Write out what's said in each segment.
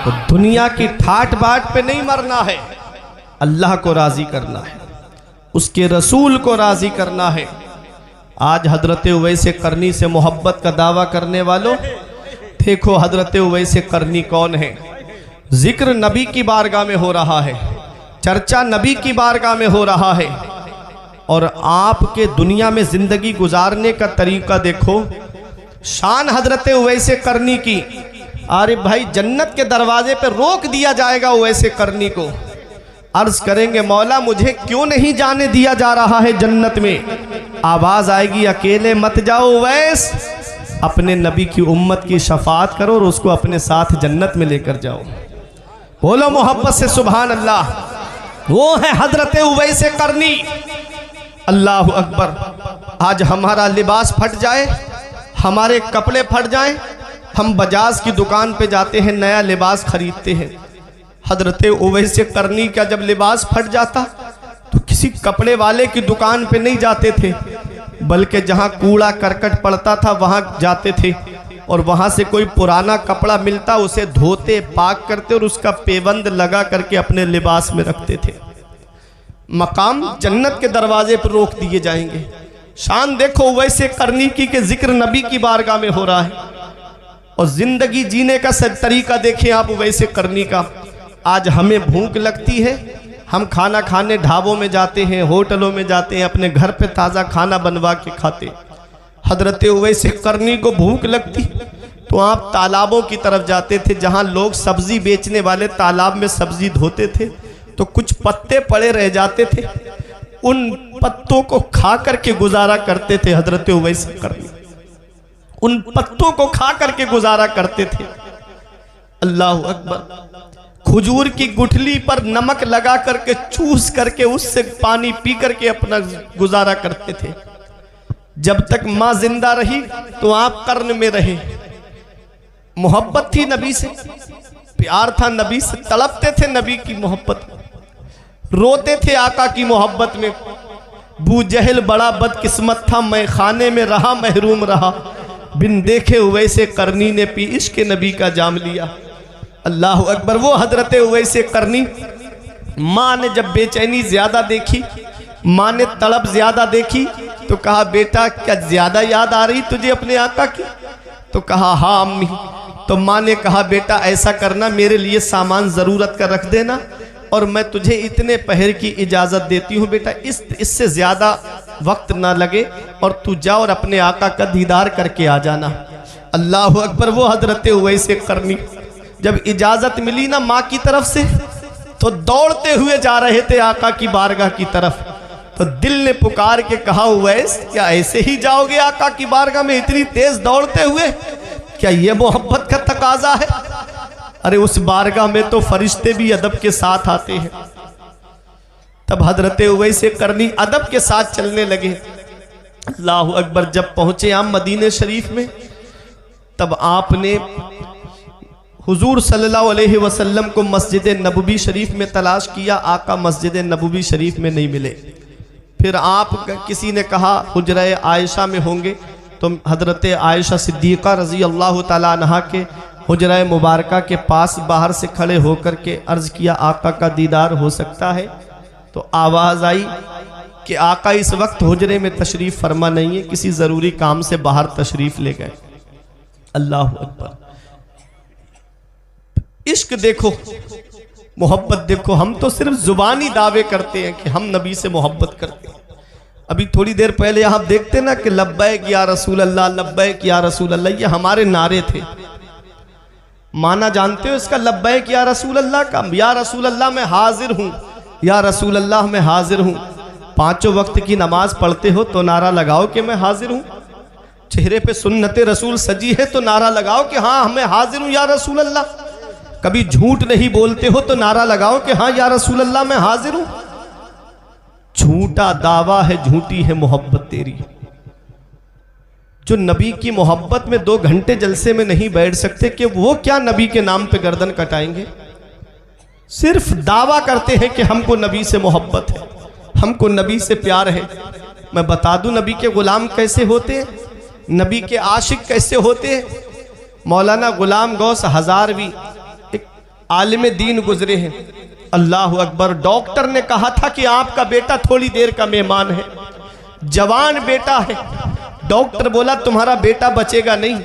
तो दुनिया की ठाट बाट पे नहीं मरना है, अल्लाह को राजी करना है, उसके रसूल को राजी करना है। आज हजरत उवैस करनी से मोहब्बत का दावा करने वालों, देखो हजरत उवैस करनी कौन है। जिक्र नबी की बारगाह में हो रहा है, चर्चा नबी की बारगाह में हो रहा है, और आपके दुनिया में जिंदगी गुजारने का तरीका देखो। शान हजरत उवैस करनी की, अरे भाई जन्नत के दरवाजे पे रोक दिया जाएगा उवैस करनी को। अर्ज करेंगे मौला मुझे क्यों नहीं जाने दिया जा रहा है जन्नत में। आवाज आएगी अकेले मत जाओ उवैस, अपने नबी की उम्मत की शफात करो और उसको अपने साथ जन्नत में लेकर जाओ। बोलो मोहब्बत से सुभान अल्लाह। वो है हजरत उवैस करनी। अल्लाह अकबर। आज हमारा लिबास फट जाए, हमारे कपड़े फट जाएं, हम बजाज की दुकान पे जाते हैं, नया लिबास खरीदते हैं। हजरत उवैस करनी का जब लिबास फट जाता तो किसी कपड़े वाले की दुकान पे नहीं जाते थे, बल्कि जहाँ कूड़ा करकट पड़ता था वहाँ जाते थे, और वहाँ से कोई पुराना कपड़ा मिलता उसे धोते, पाक करते और उसका पेबंद लगा करके अपने लिबास में रखते थे। मकाम जन्नत के दरवाजे पर रोक दिए जाएंगे। शान देखो उवैस करनी की के जिक्र नबी की बारगाह में हो रहा है, और जिंदगी जीने का सब तरीका देखें आप उवैस करनी का। आज हमें भूख लगती है, हम खाना खाने ढाबों में जाते हैं, होटलों में जाते हैं, अपने घर पे ताज़ा खाना बनवा के खाते। हजरत उवैस करनी को भूख लगती तो आप तालाबों की तरफ जाते थे, जहाँ लोग सब्जी बेचने वाले तालाब में सब्जी धोते थे, तो कुछ पत्ते पड़े रह जाते थे, उन पत्तों को खा करके गुजारा करते थे। हजरत उवैस करनी उन पत्तों को खा करके गुजारा करते थे। अल्लाह अकबर। खजूर की गुठली पर नमक लगा करके चूस करके उससे पानी पी करके अपना गुजारा करते थे। जब तक माँ जिंदा रही तो आप कर्न में रहे। मोहब्बत थी नबी से, प्यार था नबी से, तड़पते थे नबी की मोहब्बत, रोते थे आका की मोहब्बत में। बू जहल बड़ा बदकिस्मत था, मैं खाने में रहा महरूम रहा, बिन देखे उवैस करनी ने पी इश्क नबी का जाम लिया। अल्लाह अकबर। वो हजरत उवैस करनी, माँ ने जब बेचैनी ज्यादा देखी, माँ ने तड़प ज्यादा देखी, तो कहा बेटा क्या ज्यादा याद आ रही तुझे अपने आका की? तो कहा हाँ अम्मी। तो माँ ने कहा बेटा ऐसा करना, मेरे लिए सामान ज़रूरत का रख देना, और मैं तुझे इतने पहर की इजाज़त देती हूँ बेटा, इससे ज़्यादा वक्त ना लगे, और तू जा और अपने आका का दीदार करके आ जाना। अल्लाह अकबर। वो हजरत उवैस करनी जब इजाज़त मिली ना माँ की तरफ से, तो दौड़ते हुए जा रहे थे आका की बारगाह की तरफ। तो दिल ने पुकार के कहा उवैस क्या ऐसे ही जाओगे आका की बारगाह में इतनी तेज दौड़ते हुए? क्या ये मोहब्बत का तकाजा है? अरे उस बारगाह में तो फरिश्ते भी अदब के साथ आते हैं। तब हजरत उवैस करनी अदब के साथ चलने लगे। अल्लाह अकबर। जब पहुंचे आप मदीने शरीफ में, तब आपने हुजूर सल्लल्लाहु अलैहि वसल्लम को मस्जिद नबवी शरीफ में तलाश किया, आका मस्जिद नबवी शरीफ में नहीं मिले। फिर आप किसी ने कहा हुजरा आयशा में होंगे, तो हजरत आयशा सिद्दीक़ा रज़ी अल्लाह ताला अन्हा के हुजरा मुबारका के पास बाहर से खड़े होकर के अर्ज़ किया आका का दीदार हो सकता है? तो आवाज़ आई कि आका इस वक्त हुजरे में तशरीफ़ फरमा नहीं है, किसी ज़रूरी काम से बाहर तशरीफ़ ले गए। अल्लाह अकबर। इश्क देखो, मोहब्बत देखो। हम तो सिर्फ जुबानी दावे करते हैं कि हम नबी से मोहब्बत करते हैं। अभी थोड़ी देर पहले आप देखते ना कि लब्बैक या रसूल अल्लाह, लब्बैक या रसूल अल्लाह, ये हमारे नारे थे। माना जानते हो इसका लब्बैक या रसूल अल्लाह का? या रसूल अल्लाह मैं हाजिर हूँ, या रसूल अल्लाह मैं हाजिर हूँ। पांचों वक्त की नमाज पढ़ते हो तो नारा लगाओ कि मैं हाजिर हूँ। चेहरे पे सुन्नत रसूल सजी है तो नारा लगाओ कि हाँ मैं हाजिर हूँ या रसूल अल्लाह। कभी झूठ नहीं बोलते हो तो नारा लगाओ कि हाँ या रसूल अल्लाह मैं हाजिर हूँ। झूठा दावा है, झूठी है मोहब्बत तेरी। जो नबी की मोहब्बत में 2 घंटे जलसे में नहीं बैठ सकते, कि वो क्या नबी के नाम पे गर्दन कटाएंगे? सिर्फ दावा करते हैं कि हमको नबी से मोहब्बत है, हमको नबी से प्यार है। मैं बता दूं नबी के गुलाम कैसे होते हैं, नबी के आशिक कैसे होते हैं। मौलाना गुलाम गौस हजारवी एक आलिम दीन गुजरे हैं। अल्लाह अकबर। डॉक्टर ने कहा था कि आपका बेटा थोड़ी देर का मेहमान है, जवान बेटा है। डॉक्टर बोला तुम्हारा बेटा बचेगा नहीं,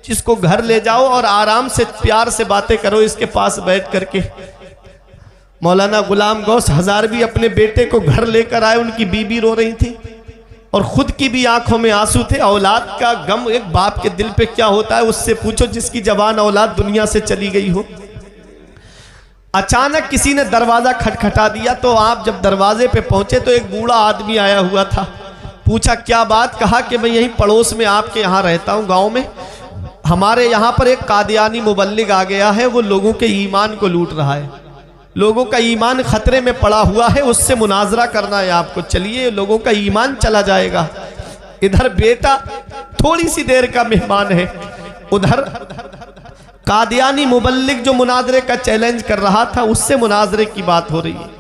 जिसको घर ले जाओ और आराम से प्यार से बातें करो इसके पास बैठ करके। मौलाना गुलाम गौस हजारवी अपने बेटे को घर लेकर आए, उनकी बीबी रो रही थी और खुद की भी आंखों में आंसू थे। औलाद का गम एक बाप के दिल पे क्या होता है उससे पूछो जिसकी जवान औलाद दुनिया से चली गई हो। अचानक किसी ने दरवाजा खटखटा दिया, तो आप जब दरवाजे पे पहुंचे तो एक बूढ़ा आदमी आया हुआ था। पूछा क्या बात? कहा कि मैं यहीं पड़ोस में आपके यहाँ रहता हूँ, गांव में। हमारे यहाँ पर एक कादियानी मुबल्लिग आ गया है, वो लोगों के ईमान को लूट रहा है, लोगों का ईमान खतरे में पड़ा हुआ है, उससे मुनाजरा करना है आपको। चलिए, लोगों का ईमान चला जाएगा। इधर बेटा थोड़ी सी देर का मेहमान है, उधर कादियानी मुबल्लिग जो मुनाजरे का चैलेंज कर रहा था उससे मुनाजरे की बात हो रही है।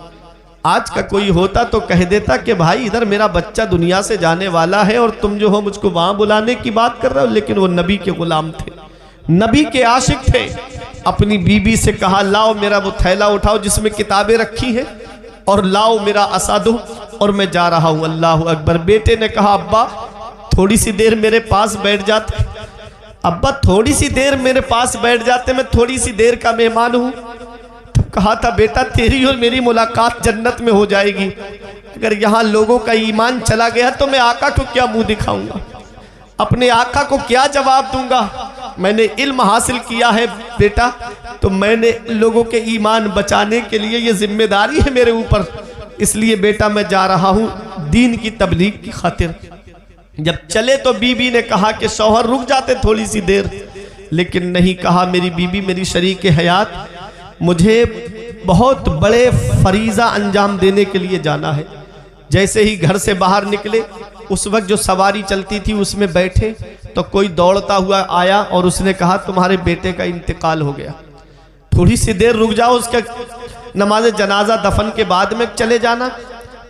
आज का कोई होता तो कह देता कि भाई इधर मेरा बच्चा दुनिया से जाने वाला है और तुम जो हो मुझको वहां बुलाने की बात कर रहे हो। लेकिन वो नबी के गुलाम थे, नबी के आशिक थे। अपनी बीबी से कहा लाओ मेरा वो थैला उठाओ जिसमें किताबें रखी हैं और लाओ मेरा असा दो और मैं जा रहा हूं। अल्लाह अकबर। बेटे ने कहा अब्बा थोड़ी सी देर मेरे पास बैठ जाते। अब्बा थोड़ी सी देर मेरे पास बैठ जाते, मैं थोड़ी सी देर का मेहमान हूं। तो कहा था बेटा तेरी और मेरी मुलाकात जन्नत में हो जाएगी। अगर यहाँ लोगों का ईमान चला गया तो मैं आका को क्या मुंह दिखाऊंगा, अपने आका को क्या जवाब दूंगा। मैंने इल्म हासिल किया है बेटा, तो मैंने लोगों के ईमान बचाने के लिए ये जिम्मेदारी है मेरे ऊपर, इसलिए बेटा मैं जा रहा हूं दीन की तबलीग की खातिर। जब चले तो बीबी ने कहा कि शौहर रुक जाते थोड़ी सी देर, लेकिन नहीं। कहा मेरी बीबी मेरी शरीक हयात, मुझे बहुत बड़े फरीज़ा अंजाम देने के लिए जाना है। जैसे ही घर से बाहर निकले उस वक्त जो सवारी चलती थी उसमें बैठे तो कोई दौड़ता हुआ आया और उसने कहा तुम्हारे बेटे का इंतकाल हो गया, थोड़ी सी देर रुक जाओ, उसका नमाज जनाजा दफन के बाद में चले जाना।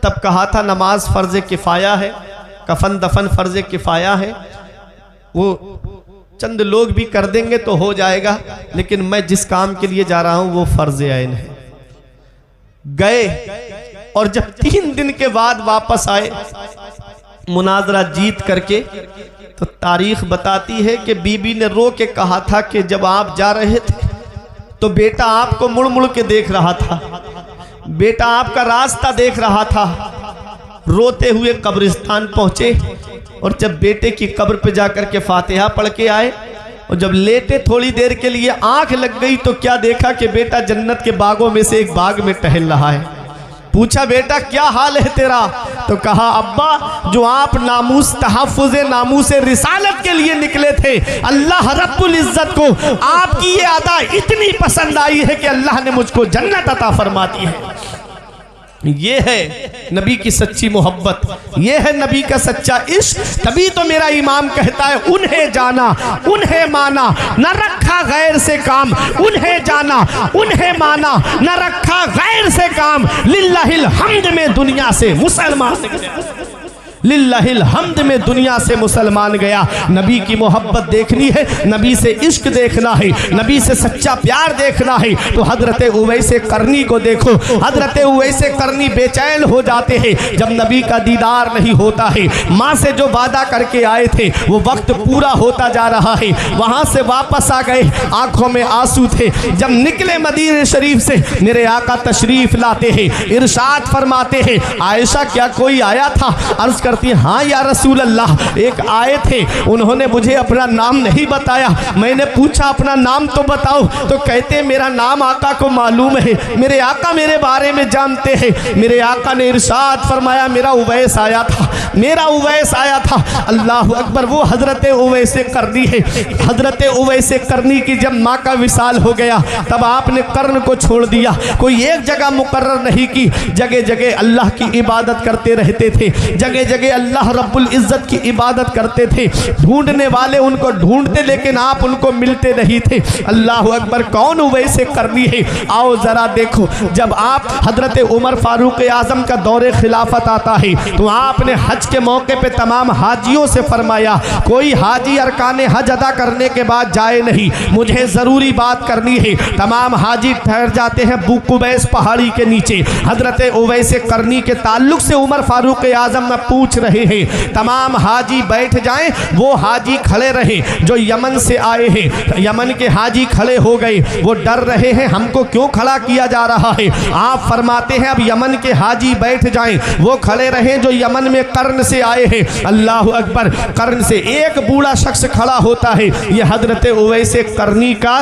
तब कहा था नमाज फ़र्ज़ किफ़ाया है, कफन दफन फ़र्ज़ किफ़ाया है, वो चंद लोग भी कर देंगे तो हो जाएगा, लेकिन मैं जिस काम के लिए जा रहा हूं वो फ़र्ज़ ऐन है। गए और जब 3 दिन के बाद वापस आए मुनाजरा जीत करके, तो तारीख बताती है कि बीबी ने रो के कहा था कि जब आप जा रहे थे तो बेटा आपको मुड़ मुड़ के देख रहा था, बेटा आपका रास्ता देख रहा था। रोते हुए कब्रिस्तान पहुंचे और जब बेटे की कब्र पे जाकर के फातिहा पढ़ के आए और जब लेटे थोड़ी देर के लिए आंख लग गई तो क्या देखा कि बेटा जन्नत के बागों में से एक बाग में टहल रहा है। पूछा बेटा क्या हाल है तेरा? तो कहा अब्बा जो आप नामूस तहफ़्फ़ुज़ नामूस रिसालत के लिए निकले थे, अल्लाह रब्बुल इज़्ज़त को आपकी ये अदा इतनी पसंद आई है कि अल्लाह ने मुझको जन्नत अता फरमा दी है। ये है नबी की सच्ची मोहब्बत, ये है नबी का सच्चा इश्क। तभी तो मेरा इमाम कहता है उन्हें जाना उन्हें माना न रखा गैर से काम, उन्हें जाना उन्हें माना न रखा गैर से काम। लिल्लाहिल हम्द में दुनिया से मुसलमान, लिल्लाहिल हम्द में दुनिया से मुसलमान गया। नबी की मोहब्बत देखनी है, नबी से इश्क देखना है, नबी से सच्चा प्यार देखना है तो हजरत उवैस करनी को देखो। हजरत उवैस करनी बेचैन हो जाते हैं जब नबी का दीदार नहीं होता है। माँ से जो वादा करके आए थे वो वक्त पूरा होता जा रहा है, वहाँ से वापस आ गए, आंखों में आंसू थे। जब निकले मदीने शरीफ से मेरे आका तशरीफ लाते हैं, इरशाद फरमाते हैं आयशा क्या कोई आया था? अर्ज करती हाँ या रसूल अल्लाह एक आए थे, उन्होंने मुझे अपना नाम नहीं बताया। मैंने पूछा अपना नाम तो बताओ, तो कहते मेरा नाम आका को मालूम है, मेरे आका मेरे बारे में जानते हैं। मेरे आका ने इरशाद फरमाया मेरा उवैस आया था, मेरा उवैस आया था। अल्लाह अकबर। वो हजरत उवैस करनी है। हजरत उवैस करनी की जब माँ का विसाल हो गया तब आपने कर्न को छोड़ दिया, कोई एक जगह मुकर्रर नहीं की, जगह जगह अल्लाह की इबादत करते रहते थे, जगह जगह अल्लाह रब्बुल इज्जत की इबादत करते थे, ढूंढने वाले उनको ढूंढते लेकिन आप उनको मिलते नहीं थे। अल्लाह अकबर, कौन उवैस करनी है? आओ जरा देखो, जब आप हजरत उमर फारूक आजम का दौरे खिलाफत आता है तो आपने हज के मौके पे तमाम हाजियों से फरमाया कोई हाजी अरकान हज अदा करने के बाद जाए नहीं, मुझे ज़रूरी बात करनी है। तमाम हाजी ठहर जाते हैं बुकुबैस पहाड़ी के नीचे। हजरत उवैस करनी के ताल्लुक से उमर फारूक आजम में पूछ रहे हैं, तमाम हाजी बैठ जाएं। वो हाजी खड़े रहे जो यमन से आए हैं, यमन के हाजी खड़े हो गए, वो डर रहे हैं हमको क्यों खड़ा किया जा रहा है। आप फरमाते हैं अब यमन के हाजी बैठ जाएं। वो खड़े रहे जो यमन में कर्न से आए हैं। अल्लाह अकबर, कर्न से एक बूढ़ा शख्स खड़ा होता है, ये हजरत उवैस करनी का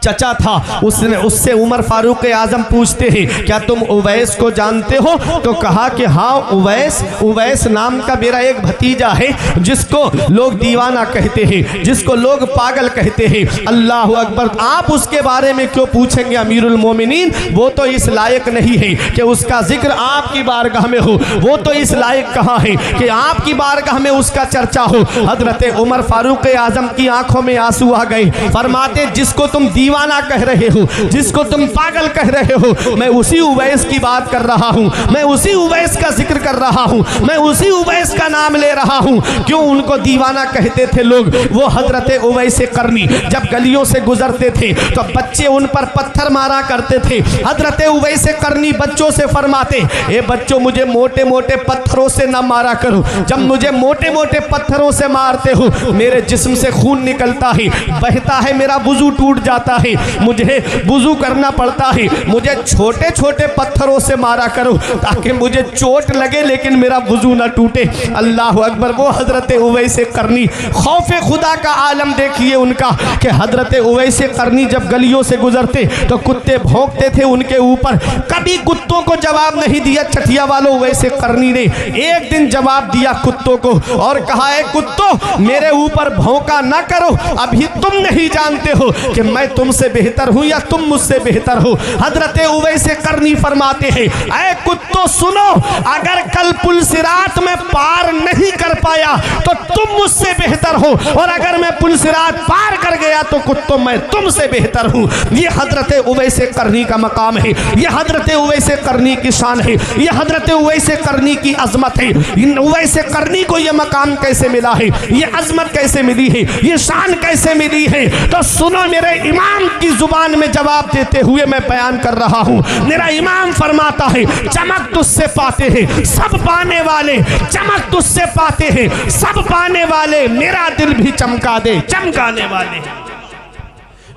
चचा था। उससे उमर फारूक आजम पूछते हैं क्या तुम उवैस को जानते हो? तो कहा कि हाँ उवैस नाम का मेरा एक भतीजा है जिसको लोग दीवाना कहते हैं, जिसको लोग पागल कहते हैं। अल्लाह अकबर, आप उसके बारे में क्यों पूछेंगे अमीरुल मोमिनीन? वो तो इस लायक नहीं है कि उसका जिक्र आपकी बारगाह में हो, वो तो इस लायक कहाँ है कि आपकी बारगाह में उसका चर्चा हो। हजरत उमर फारूक आजम की आंखों में आंसू आ गए। फरमाते जिसको तुम दीवाना कह रहे हो, जिसको तुम पागल कह रहे हो, मैं उसी उवैस की बात कर रहा हूँ, मैं उसी उवैस का जिक्र कर रहा हूँ, मैं उसी उवैस का नाम ले रहा हूँ। क्यों उनको दीवाना कहते थे लोग? वो हजरत उवैस करनी जब गलियों से गुजरते थे तो बच्चे उन पर पत्थर मारा करते थे। हजरत उवैस करनी बच्चों से फरमाते, ए बच्चों मुझे मोटे मोटे पत्थरों से न मारा करो, जब मुझे मोटे मोटे पत्थरों से मारते हो मेरे जिस्म से खून निकलता है, बहता है, मेरा वुजू टूट जाता है, मुझे वुजू करना पड़ता है, मुझे छोटे छोटे पत्थरों से मारा करो ताकि मुझे चोट लगे लेकिन मेरा वुजू न टूटे। अल्लाह अकबर, वो हजरत उवैस करनी, खौफे खुदा का आलम देखिए उनका कि हजरत उवैस करनी जब गलियों से गुजरते तो कुत्ते भौंकते थे उनके ऊपर, कभी कुत्तों को जवाब नहीं दिया। चठिया वालों उवैस करनी ने एक दिन जवाब दिया कुत्तों को और कहा है कुत्तों मेरे ऊपर भौंका ना करो, अभी तुम नहीं जानते हो कि मैं तुमसे बेहतर हूं या तुम मुझसे बेहतर हो। हजरत उवैस करनी फरमाते हैं ऐ कुत्तों सुनो, अगर कल पुल सिरात में पार नहीं कर पाया तो तुम मुझसे बेहतर हो, और अगर मैं पुल सिरात पार कर गया तो कुत्तों मैं तुमसे बेहतर हूं। ये हजरत उवैस करनी का मकाम है, ये हजरत उवैस करनी की शान है, ये हजरत उवैस करनी की अजमत है। उवैस करनी को ये मकाम कैसे मिला है, ये अजमत कैसे मिली है, ये शान कैसे मिली है? तो सुनो, मेरे इमाम की जुबान में जवाब देते हुए मैं बयान कर रहा हूं। मेरा इमाम फरमाता है चमक तुझसे पाते हैं सब पाने वाले, चमक तुझसे पाते हैं सब पाने वाले, मेरा दिल भी चमका दे चमकाने वाले,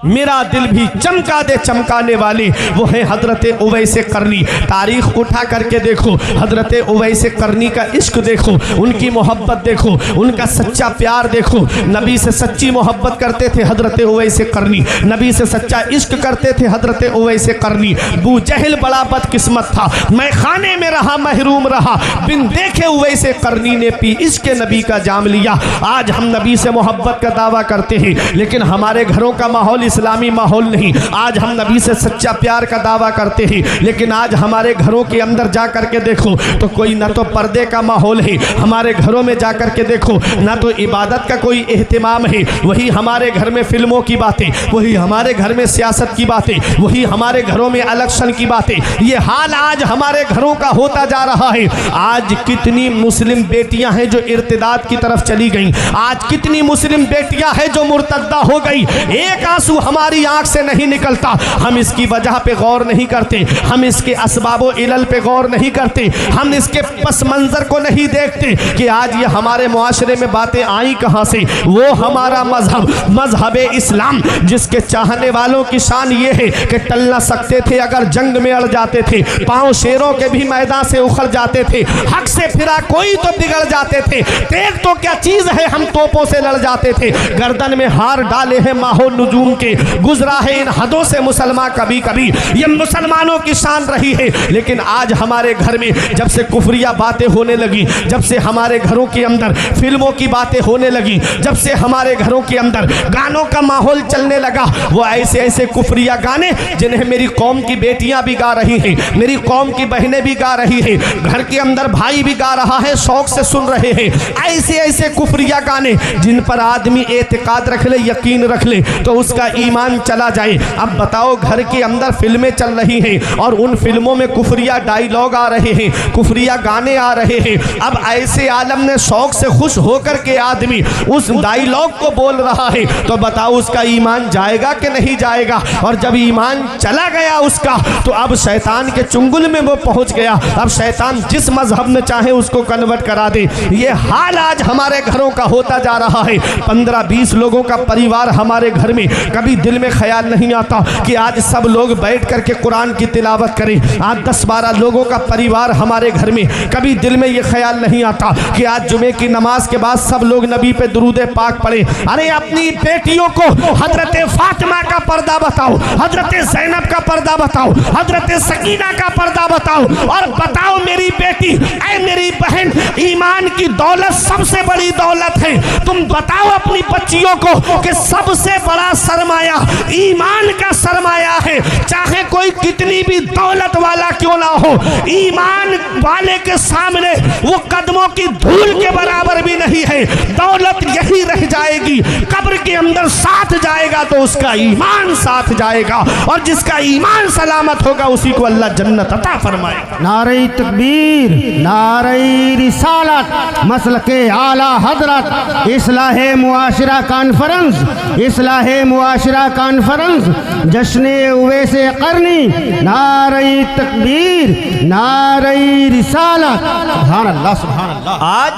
मेरा दिल भी चमका दे चमकाने वाले वो है हजरत उवैस करनी। तारीख उठा करके देखो, हजरत उवैस करनी का इश्क देखो, उनकी मोहब्बत देखो, उनका सच्चा प्यार देखो। नबी से सच्ची मोहब्बत करते थे हजरत उवैस करनी, नबी से सच्चा इश्क करते थे हजरत उवैस करनी। अबू जहल बड़ा बदकिस्मत था, मैं खाने में रहा महरूम रहा, बिन देखे उवैस करनी ने पी इश्क नबी का जाम लिया। आज हम नबी से मोहब्बत का दावा करते हैं लेकिन हमारे घरों का माहौल इस्लामी माहौल नहीं। आज हम नबी से सच्चा प्यार का दावा करते हैं लेकिन आज हमारे घरों के अंदर जा करके देखो तो कोई ना तो पर्दे का माहौल है, हमारे घरों में जा करके देखो ना तो इबादत का कोई एहतिमाम है। वही हमारे घर में फिल्मों की बातें, वही हमारे घर में सियासत की बातें, वही हमारे घरों में इलेक्शन की बातें। ये हाल आज हमारे घरों का होता जा रहा है। आज कितनी मुस्लिम बेटियां हैं जो इर्तिदाद की तरफ चली गई, आज कितनी मुस्लिम बेटियां हैं जो मुर्तद्दा हो गई। एक आंसू हमारी आंख से नहीं निकलता, हम इसकी वजह पे गौर नहीं करते, हम इसके असबाबो इलल पे गौर नहीं करते, हम इसके पस मंजर को नहीं देखते कि आज ये हमारे मुआशरे में बातें आई कहां से। वो हमारा मजहब इस्लाम जिसके चाहने वालों की शान ये है कि टल ना सकते थे अगर जंग में अड़ जाते थे, पांव शेरों के भी मैदान से उखड़ जाते थे, हक से फिरा कोई तो बिगड़ जाते थे, तेग तो क्या चीज है हम तोपों से लड़ जाते थे, गर्दन में हार डाले हैं माहो नुजूम के, हैं, गुजरा है इन हदों से मुसलमान। कभी कभी ये मुसलमानों की शान रही है, लेकिन आज हमारे घर में जब से कुफरिया बातें होने लगी, जब से हमारे घरों के अंदर फिल्मों की बातें होने लगी, जब से हमारे घरों के अंदर गानों का माहौल चलने लगा, वो ऐसे ऐसे कुफरिया गाने जिन्हें मेरी कौम की बेटियां भी गा रही हैं, मेरी कौम की बहनें भी गा रही हैं, घर के अंदर भाई भी गा रहा है, शौक से सुन रहे हैं, ऐसे ऐसे कुफरिया गाने जिन पर आदमी एतकाद रख ले, यकीन रख ले तो उसका ईमान चला जाए। अब बताओ, घर के अंदर फिल्में चल रही हैं और उन फिल्मों में कुफरिया डायलॉग आ रहे हैं, कुफरिया गाने आ रहे हैं। अब ऐसे आलम ने शौक से खुश होकर के आदमी उस डायलॉग को बोल रहा है, तो बताओ उसका ईमान जाएगा कि नहीं जाएगा? और जब ईमान चला गया उसका, तो अब शैतान के चुंगल में वो पहुंच गया। अब शैतान जिस मजहब में चाहे उसको कन्वर्ट करा दे। ये हाल आज हमारे घरों का होता जा रहा है। 15-20 लोगों का परिवार हमारे घर में, कभी दिल में ख्याल नहीं आता कि आज सब लोग बैठ करके कुरान की तिलावत करें। आज 10-12 लोगों का परिवार हमारे घर में, कभी दिल में ये ख्याल नहीं आता कि आज जुमे की नमाज के बाद सब लोग नबी पे दुरूद पाक पढ़े। अरे अपनी बेटियों को हजरत फातिमा का पर्दा बताओ, हजरत ज़ैनब का पर्दा बताओ, हजरत सकीना का पर्दा बताओ, और बताओ मेरी बेटी, ऐ मेरी बहन, ईमान की दौलत सबसे बड़ी दौलत है। तुम बताओ अपनी बच्चियों को कि सबसे बड़ा सरमाया ईमान का सरमाया है। चाहे कोई कितनी भी दौलत वाला क्यों ना हो, ईमान वाले के सामने वो कदमों की धूल के बराबर भी नहीं है। दौलत यही रह जाएगी, कब्र के अंदर साथ जाएगा तो उसका ईमान साथ जाएगा, और जिसका ईमान सलामत होगा उसी को अल्लाह जन्नत अता फरमाएगा। नारे तकबीर, नारे रिसालत, मसलके आला हजरत, इस्लाहे मुआशरा कॉन्फ्रेंस, इस्लाहे मुआशरा कॉन्फ्रेंस, जश्ने उवैसे करनी, नारे तकबीर, नारे रिसालत। सुभान अल्लाह, सुभान अल्लाह। आज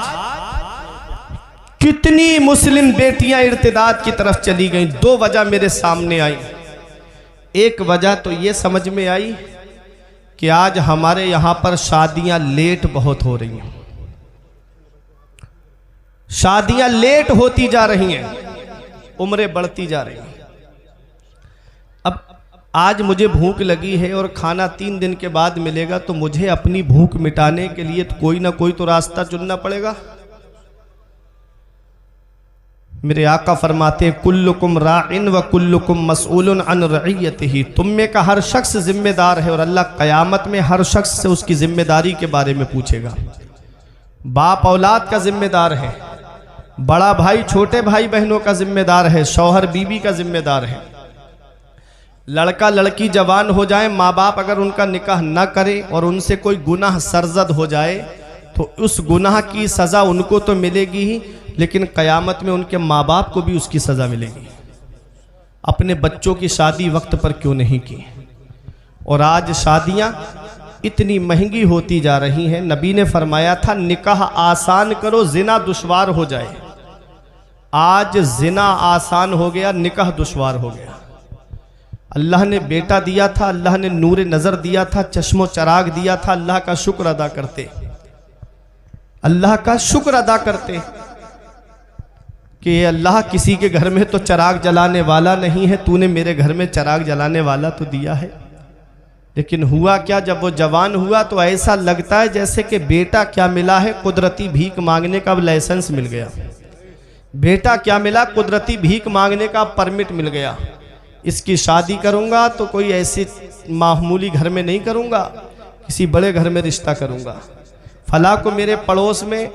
कितनी मुस्लिम बेटियां इर्तिदाद की तरफ चली गईं। 2 वजह मेरे सामने आई। एक वजह तो ये समझ में आई कि आज हमारे यहां पर शादियां लेट बहुत हो रही हैं, शादियां लेट होती जा रही हैं, उम्रें बढ़ती जा रही हैं। अब आज मुझे भूख लगी है और खाना 3 दिन के बाद मिलेगा, तो मुझे अपनी भूख मिटाने के लिए तो कोई ना कोई तो रास्ता चुनना पड़ेगा। मेरे आका फरमाते हैं, कुल्लुकुम राइन व कुल्लुकुम मसऊलुन अन रइयतिही। तुम में का हर शख्स जिम्मेदार है और अल्लाह क़यामत में हर शख्स से उसकी जिम्मेदारी के बारे में पूछेगा। बाप औलाद का जिम्मेदार है, बड़ा भाई छोटे भाई बहनों का जिम्मेदार है, शौहर बीवी का जिम्मेदार है। लड़का लड़की जवान हो जाए, माँ बाप अगर उनका निकाह न करे और उनसे कोई गुनाह सरजद हो जाए तो उस गुनाह की सज़ा उनको तो मिलेगी ही, लेकिन क़यामत में उनके माँ बाप को भी उसकी सज़ा मिलेगी। अपने बच्चों की शादी वक्त पर क्यों नहीं की? और आज शादियाँ इतनी महंगी होती जा रही हैं। नबी ने फरमाया था, निकाह आसान करो, जिना दुश्वार हो जाए। आज जिना आसान हो गया, निकाह दुश्वार हो गया। अल्लाह ने बेटा दिया था, अल्लाह ने नूर नज़र दिया था, चश्मो चराग दिया था, अल्लाह का शुक्र अदा करते, अल्लाह का शुक्र अदा करते कि अल्लाह किसी के घर में तो चराग जलाने वाला नहीं है, तूने मेरे घर में चराग जलाने वाला तो दिया है। लेकिन हुआ क्या, जब वो जवान हुआ तो ऐसा लगता है जैसे कि बेटा क्या मिला है, कुदरती भीख मांगने का लाइसेंस मिल गया। बेटा क्या मिला, कुदरती भीख मांगने का परमिट मिल गया। इसकी शादी करूँगा तो कोई ऐसी मामूली घर में नहीं करूँगा, किसी बड़े घर में रिश्ता करूँगा। फला को मेरे पड़ोस में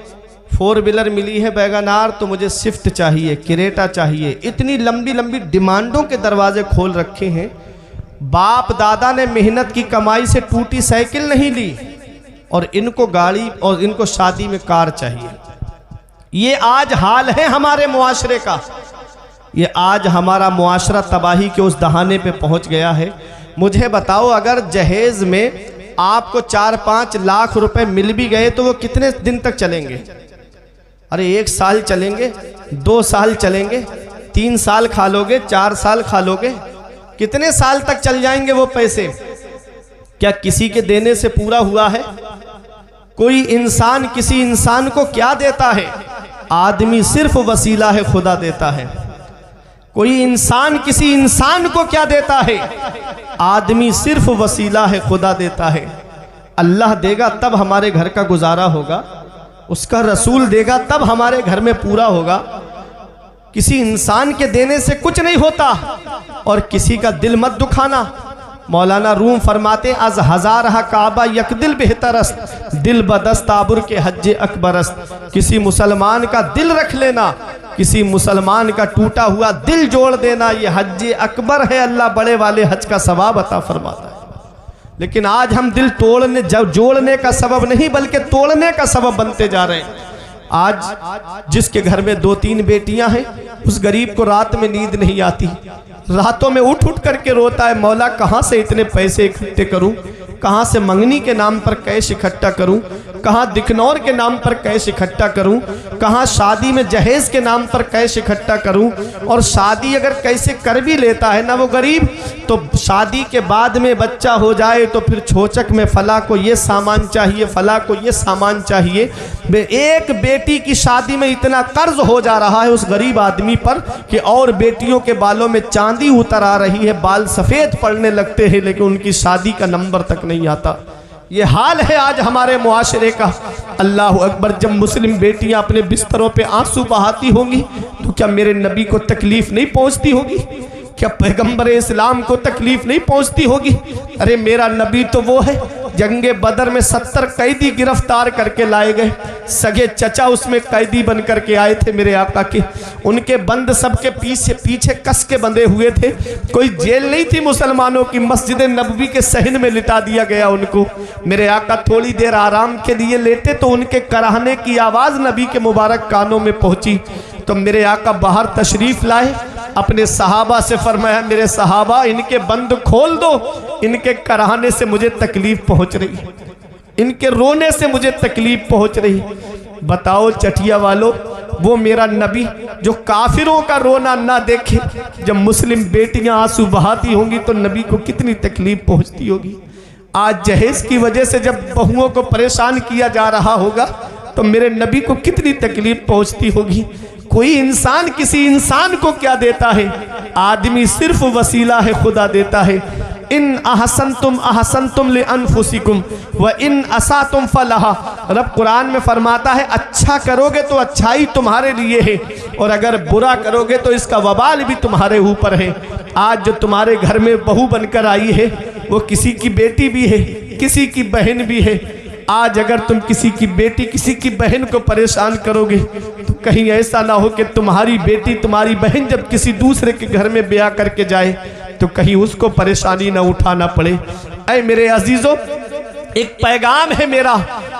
4 व्हीलर मिली है वैगनार, तो मुझे स्विफ्ट चाहिए, क्रेटा चाहिए। इतनी लंबी लंबी डिमांडों के दरवाजे खोल रखे हैं। बाप दादा ने मेहनत की कमाई से टूटी साइकिल नहीं ली और इनको गाड़ी और इनको शादी में कार चाहिए। ये आज हाल है हमारे मुआशरे का। ये आज हमारा मुआशरा तबाही के उस दहाने पे पहुंच गया है। मुझे बताओ, अगर जहेज में आपको 4-5 लाख रुपए मिल भी गए तो वो कितने दिन तक चलेंगे? अरे 1 साल चलेंगे, 2 साल चलेंगे, 3 साल खा लोगे, 4 साल खा लोगे, कितने साल तक चल जाएंगे वो पैसे? क्या किसी के देने से पूरा हुआ है? कोई इंसान किसी इंसान को क्या देता है? आदमी सिर्फ वसीला है, खुदा देता है। कोई इंसान किसी इंसान को क्या देता है? आदमी सिर्फ वसीला है, खुदा देता है। अल्लाह देगा तब हमारे घर का गुजारा होगा, उसका रसूल देगा तब हमारे घर में पूरा होगा। किसी इंसान के देने से कुछ नहीं होता। और किसी का दिल मत दुखाना। मौलाना रूम फरमाते अज हजार काबा यकदिल बेहतरस्त, दिल बदस्त आबुर के हज अकबरस्त। किसी मुसलमान का दिल रख लेना, किसी मुसलमान का टूटा हुआ दिल जोड़ देना, ये हज अकबर है। अल्लाह बड़े वाले हज का सवाब अता फरमाता है। लेकिन आज हम दिल तोड़ने, जोड़ने का सबब नहीं बल्कि तोड़ने का सबब बनते जा रहे हैं। आज जिसके घर में 2-3 बेटियां हैं, उस गरीब को रात में नींद नहीं आती। रातों में उठ उठ करके रोता है, मौला कहाँ से इतने पैसे इकट्ठे करूं, कहाँ से मंगनी के नाम पर कैश इकट्ठा करूं, कहाँ दिखनौर के नाम पर कैश इकट्ठा करूं, कहाँ शादी में जहेज के नाम पर कैश इकट्ठा करूं। और शादी अगर कैसे कर भी लेता है ना वो गरीब, तो शादी के बाद में बच्चा हो जाए तो फिर छोचक में फला को ये सामान चाहिए, फला को ये सामान चाहिए। एक बेटी की शादी में इतना कर्ज हो जा रहा है उस गरीब आदमी पर कि और बेटियों के बालों में चांदी उतर आ रही है, बाल सफ़ेद पड़ने लगते हैं, लेकिन उनकी शादी का नंबर तक नहीं आता। ये हाल है आज हमारे मुआशरे का। अल्लाह अकबर। जब मुस्लिम बेटियां अपने बिस्तरों पे आंसू बहाती होंगी तो क्या मेरे नबी को तकलीफ नहीं पहुंचती होगी? क्या पैगंबर इस्लाम को तकलीफ नहीं पहुंचती होगी? अरे मेरा नबी तो वो है, जंगे बदर में 70 कैदी गिरफ्तार करके लाए गए। सगे चचा उसमें कैदी बन करके आए थे मेरे आका के। उनके बंद सबके पीछे पीछे कस के बंधे हुए थे। कोई जेल नहीं थी मुसलमानों की, मस्जिद नबवी के सहन में लिटा दिया गया उनको। मेरे आका थोड़ी देर आराम के लिए लेटे तो उनके कराहने की आवाज़ नबी के मुबारक कानों में पहुंची। तो मेरे आका बाहर तशरीफ़ लाए, अपने सहाबा से फरमाया, मेरे सहाबा इनके बंद खोल दो, इनके कराहने से मुझे तकलीफ पहुंच रही, इनके रोने से मुझे तकलीफ पहुंच रही। बताओ चटिया वालों, वो मेरा नबी जो काफिरों का रोना ना देखे, जब मुस्लिम बेटियां आंसू बहाती होंगी तो नबी को कितनी तकलीफ पहुंचती होगी। आज जहेज की वजह से जब बहुओं को परेशान किया जा रहा होगा तो मेरे नबी को कितनी तकलीफ पहुंचती होगी। कोई इंसान किसी इंसान को क्या देता है? आदमी सिर्फ वसीला है, खुदा देता है। इन अहसनतुम ले अनफुसिकुम व इन असातुम फलहा। रब कुरान में फरमाता है अच्छा करोगे तो अच्छाई तुम्हारे लिए है, और अगर बुरा करोगे तो इसका वबाल भी तुम्हारे ऊपर है। आज जो तुम्हारे घर में बहू बनकर आई है वो किसी की बेटी भी है, किसी की बहन भी है। आज अगर तुम किसी की बेटी, किसी की बहन को परेशान करोगे तो कहीं ऐसा ना हो कि तुम्हारी बेटी, तुम्हारी बहन जब किसी दूसरे के घर में ब्याह करके जाए तो कहीं उसको परेशानी ना उठाना पड़े। ऐ मेरे अजीजों, एक पैगाम है मेरा,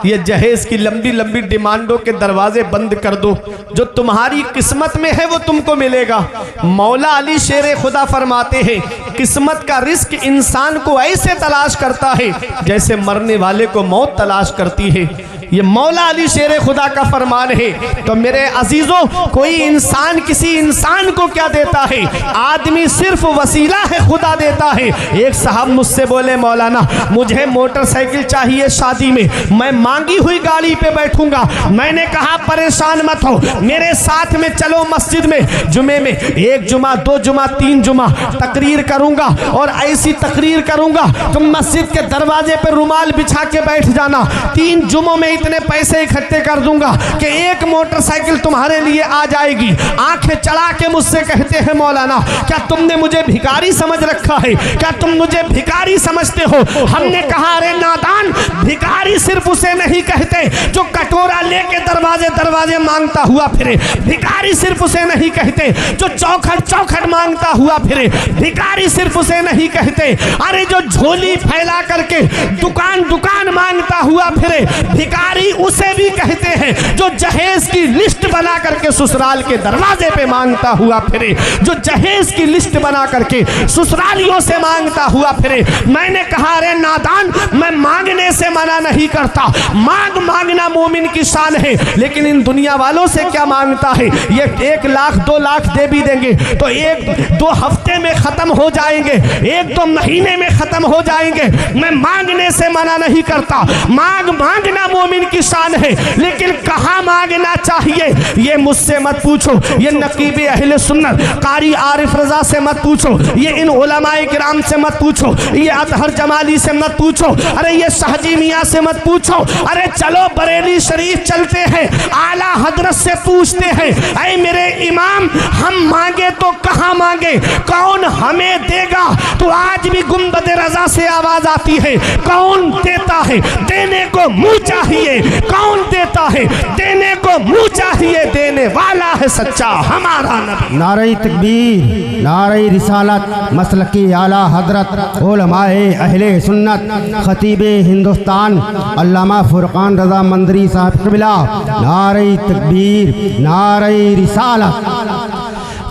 ये जहेज की लंबी लंबी डिमांडों के दरवाजे बंद कर दो। जो तुम्हारी किस्मत में है वो तुमको मिलेगा। मौला अली शेर खुदा फरमाते हैं, किस्मत का रिस्क इंसान को ऐसे तलाश करता है जैसे मरने वाले को मौत तलाश करती है। ये मौला अली शेर खुदा का फरमान है। तो मेरे अजीजों, कोई इंसान किसी इंसान को क्या देता है? आदमी सिर्फ वसीला है, खुदा देता है। एक साहब मुझसे बोले, मौलाना मुझे मोटरसाइकिल चाहिए शादी में, मैं मांगी हुई गाड़ी पे बैठूंगा। मैंने कहा परेशान मत हो, मेरे साथ में चलो मस्जिद में। जुमे में 1 जुमा, 2 जुमा, 3 जुमा तकरीर करूंगा, और ऐसी तकरीर करूंगा तुम मस्जिद के दरवाजे पर रुमाल बिछा के बैठ जाना। 3 जुमों में इतने पैसे इकट्ठे कर दूंगा कि एक मोटरसाइकिल तुम्हारे लिए आ जाएगी। आंखें चढ़ा के मुझसे कहते हैं, मौलाना क्या तुमने मुझे भिखारी समझ रखा है? क्या तुम मुझे भिखारी समझते हो? हमने कहा, अरे नादान, भिखारी सिर्फ उसे नहीं कहते जो कटोरा लेके दरवाजे दरवाजे मांगता हुआ फिरे। भिखारी सिर्फ उसे नहीं कहते जो चौखट चौखट मांगता हुआ फिरे। भिखारी सिर्फ उसे नहीं कहते अरे जो झोली फैला करके दुकान दुकान मांगता हुआ फिरे। भिखारी उसे भी कहते हैं जो जहेज की लिस्ट बना करके ससुराल के दरवाजे पे मांगता हुआ फिरे, जो जहेज की लिस्ट बना करके ससुरालियों से मांगता हुआ फिरे। मैंने कहा, अरे नादान, मैं मांगने से मना नहीं करता, मांगना मोमिन की शान है, लेकिन इन दुनिया वालों से क्या मांगता है? ये 1 लाख 2 लाख दे भी देंगे तो 1-2 हफ्ते में खत्म हो जाएंगे, 1-2 महीने में खत्म हो जाएंगे। मैं मांगने से मना नहीं करता, मांगना मोमिन इनकी शान है, लेकिन कहाँ मांगना चाहिए ये मुझसे मत पूछो, ये नकीब अहले सुन्नत कारी आरिफ रजा से मत पूछो, ये इन उलमाए किराम से मत पूछो, ये अतहर जमाली से मत पूछो, अरे ये शाहजी मियाँ से मत पूछो, अरे चलो बरेली शरीफ चलते हैं, आला हजरत से पूछते हैं, ऐ मेरे इमाम हम मांगे तो कहाँ मांगे, कौन हमें देगा? तो आज भी गुंबद रजा से आवाज आती है, कौन देता है? देने को मुंह चाहिए। कौन देता है? देने को मुंह चाहिए। देने वाला है सच्चा हमारा नबी। नारे तकबीर, नारे रिसालत, मसलकी आला हजरत उलमाए अहले सुन्नत खतीबे हिंदुस्तान अल्लामा फुरकान रजा मंदरी साहब क़िबला। नारे तकबीर, नारे रिसालत।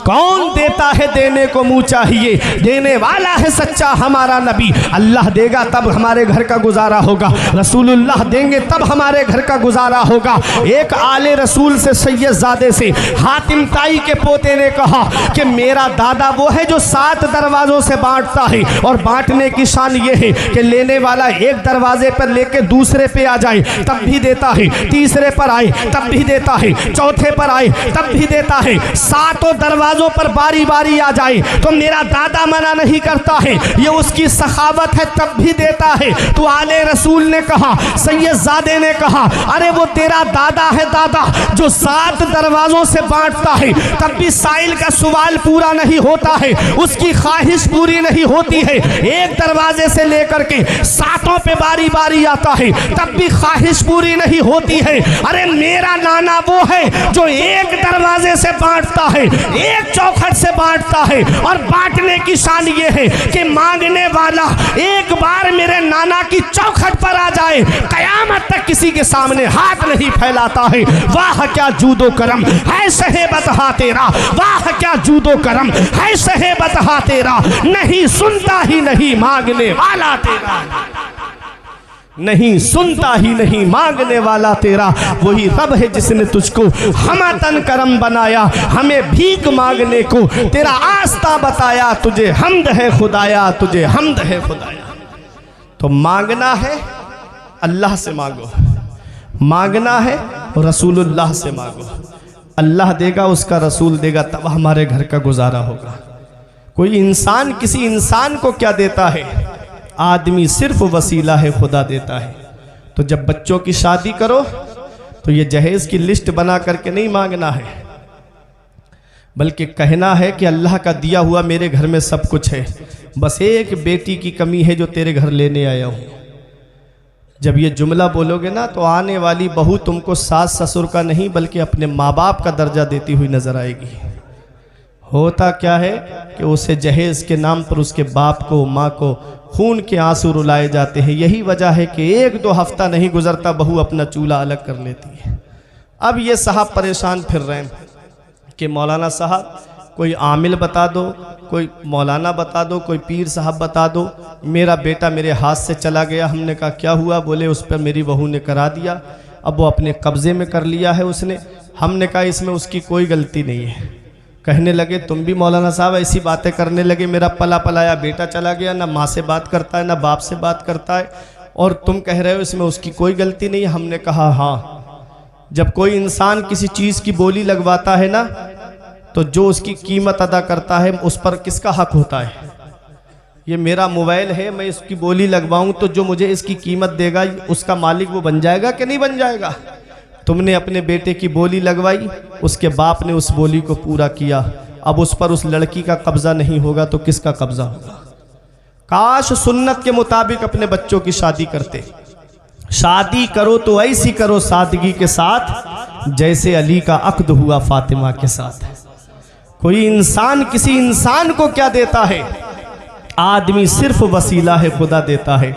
कौन देता है? देने को मुंह चाहिए। देने वाला है सच्चा हमारा नबी। अल्लाह देगा तब हमारे घर का गुजारा होगा, रसूलुल्लाह देंगे तब हमारे घर का गुजारा होगा। एक आले रसूल से सैयदजादे से हातिम ताई के पोते ने कहा कि मेरा दादा वो है जो 7 दरवाज़ों से बांटता है, और बांटने की शान ये है कि लेने वाला एक दरवाजे पर लेके दूसरे पे आ जाए तब भी देता है, तीसरे पर आए तब भी देता है, चौथे पर आए तब भी देता है, 7 दरवाजे पर बारी बारी आ जाए तो मेरा दादा मना नहीं करता है, ये उसकी सखावत है तब भी देता है। तो आले रसूल ने कहा, सैयदजादे ने कहा, अरे वो तेरा दादा है दादा जो 7 दरवाजों से बांटता है तब भी साइल का सवाल पूरा नहीं होता है, उसकी ख्वाहिश पूरी नहीं होती है, एक दरवाजे से लेकर के 7 पे बारी बारी आता है तब भी ख्वाहिश पूरी नहीं होती है। अरे मेरा नाना वो है जो एक दरवाजे से बांटता है, एक चौखट से बांटता है, और बांटने की शान ये है कि मांगने वाला एक बार मेरे नाना की चौखट पर आ जाए कयामत तक किसी के सामने हाथ नहीं फैलाता है। वाह क्या जूदो करम है सहेबत हा तेरा, वाह क्या जूदो करम है सहेबत हा तेरा, नहीं सुनता ही नहीं मांगने वाला तेरा, नहीं सुनता ही नहीं मांगने वाला तेरा। वही रब है जिसने तुझको हमतन करम बनाया, हमें भीख मांगने को तेरा आस्था बताया, तुझे हमद है खुदाया, तुझे हमद है खुदाया। तो मांगना है अल्लाह से मांगो, मांगना है रसूलुल्लाह से मांगो। अल्लाह देगा, उसका रसूल देगा, तब हमारे घर का गुजारा होगा। कोई इंसान किसी इंसान को क्या देता है? आदमी सिर्फ वसीला है, खुदा देता है। तो जब बच्चों की शादी करो तो ये जहेज़ की लिस्ट बना करके नहीं मांगना है, बल्कि कहना है कि अल्लाह का दिया हुआ मेरे घर में सब कुछ है, बस एक बेटी की कमी है जो तेरे घर लेने आया हूँ। जब ये जुमला बोलोगे ना तो आने वाली बहू तुमको सास ससुर का नहीं बल्कि अपने माँ बाप का दर्जा देती हुई नजर आएगी। होता क्या है कि उसे जहेज़ के नाम पर उसके बाप को, माँ को खून के आंसू रुलाए जाते हैं। यही वजह है कि 1-2 हफ्ता नहीं गुजरता बहू अपना चूल्हा अलग कर लेती है। अब ये साहब परेशान फिर रहे हैं कि मौलाना साहब कोई आमिल बता दो, कोई मौलाना बता दो, कोई पीर साहब बता दो, मेरा बेटा मेरे हाथ से चला गया। हमने कहा क्या हुआ? बोले उस पर मेरी बहू ने करा दिया, अब वो अपने कब्ज़े में कर लिया है उसने। हमने कहा इसमें उसकी कोई गलती नहीं है। कहने लगे तुम भी मौलाना साहब ऐसी बातें करने लगे, मेरा पला पलाया बेटा चला गया, ना माँ से बात करता है ना बाप से बात करता है, और तुम कह रहे हो इसमें उसकी कोई गलती नहीं है। हमने कहा हाँ, जब कोई इंसान किसी चीज़ की बोली लगवाता है ना तो जो उसकी कीमत अदा करता है उस पर किसका हक होता है? ये मेरा मोबाइल है, मैं इसकी बोली लगवाऊं तो जो मुझे इसकी कीमत देगा उसका मालिक वो बन जाएगा कि नहीं बन जाएगा? तुमने अपने बेटे की बोली लगवाई, उसके बाप ने उस बोली को पूरा किया, अब उस पर उस लड़की का कब्जा नहीं होगा तो किसका कब्जा होगा? काश सुन्नत के मुताबिक अपने बच्चों की शादी करते। शादी करो तो ऐसी करो सादगी के साथ जैसे अली का अक्द हुआ फातिमा के साथ। कोई इंसान किसी इंसान को क्या देता है? आदमी सिर्फ वसीला है, खुदा देता है।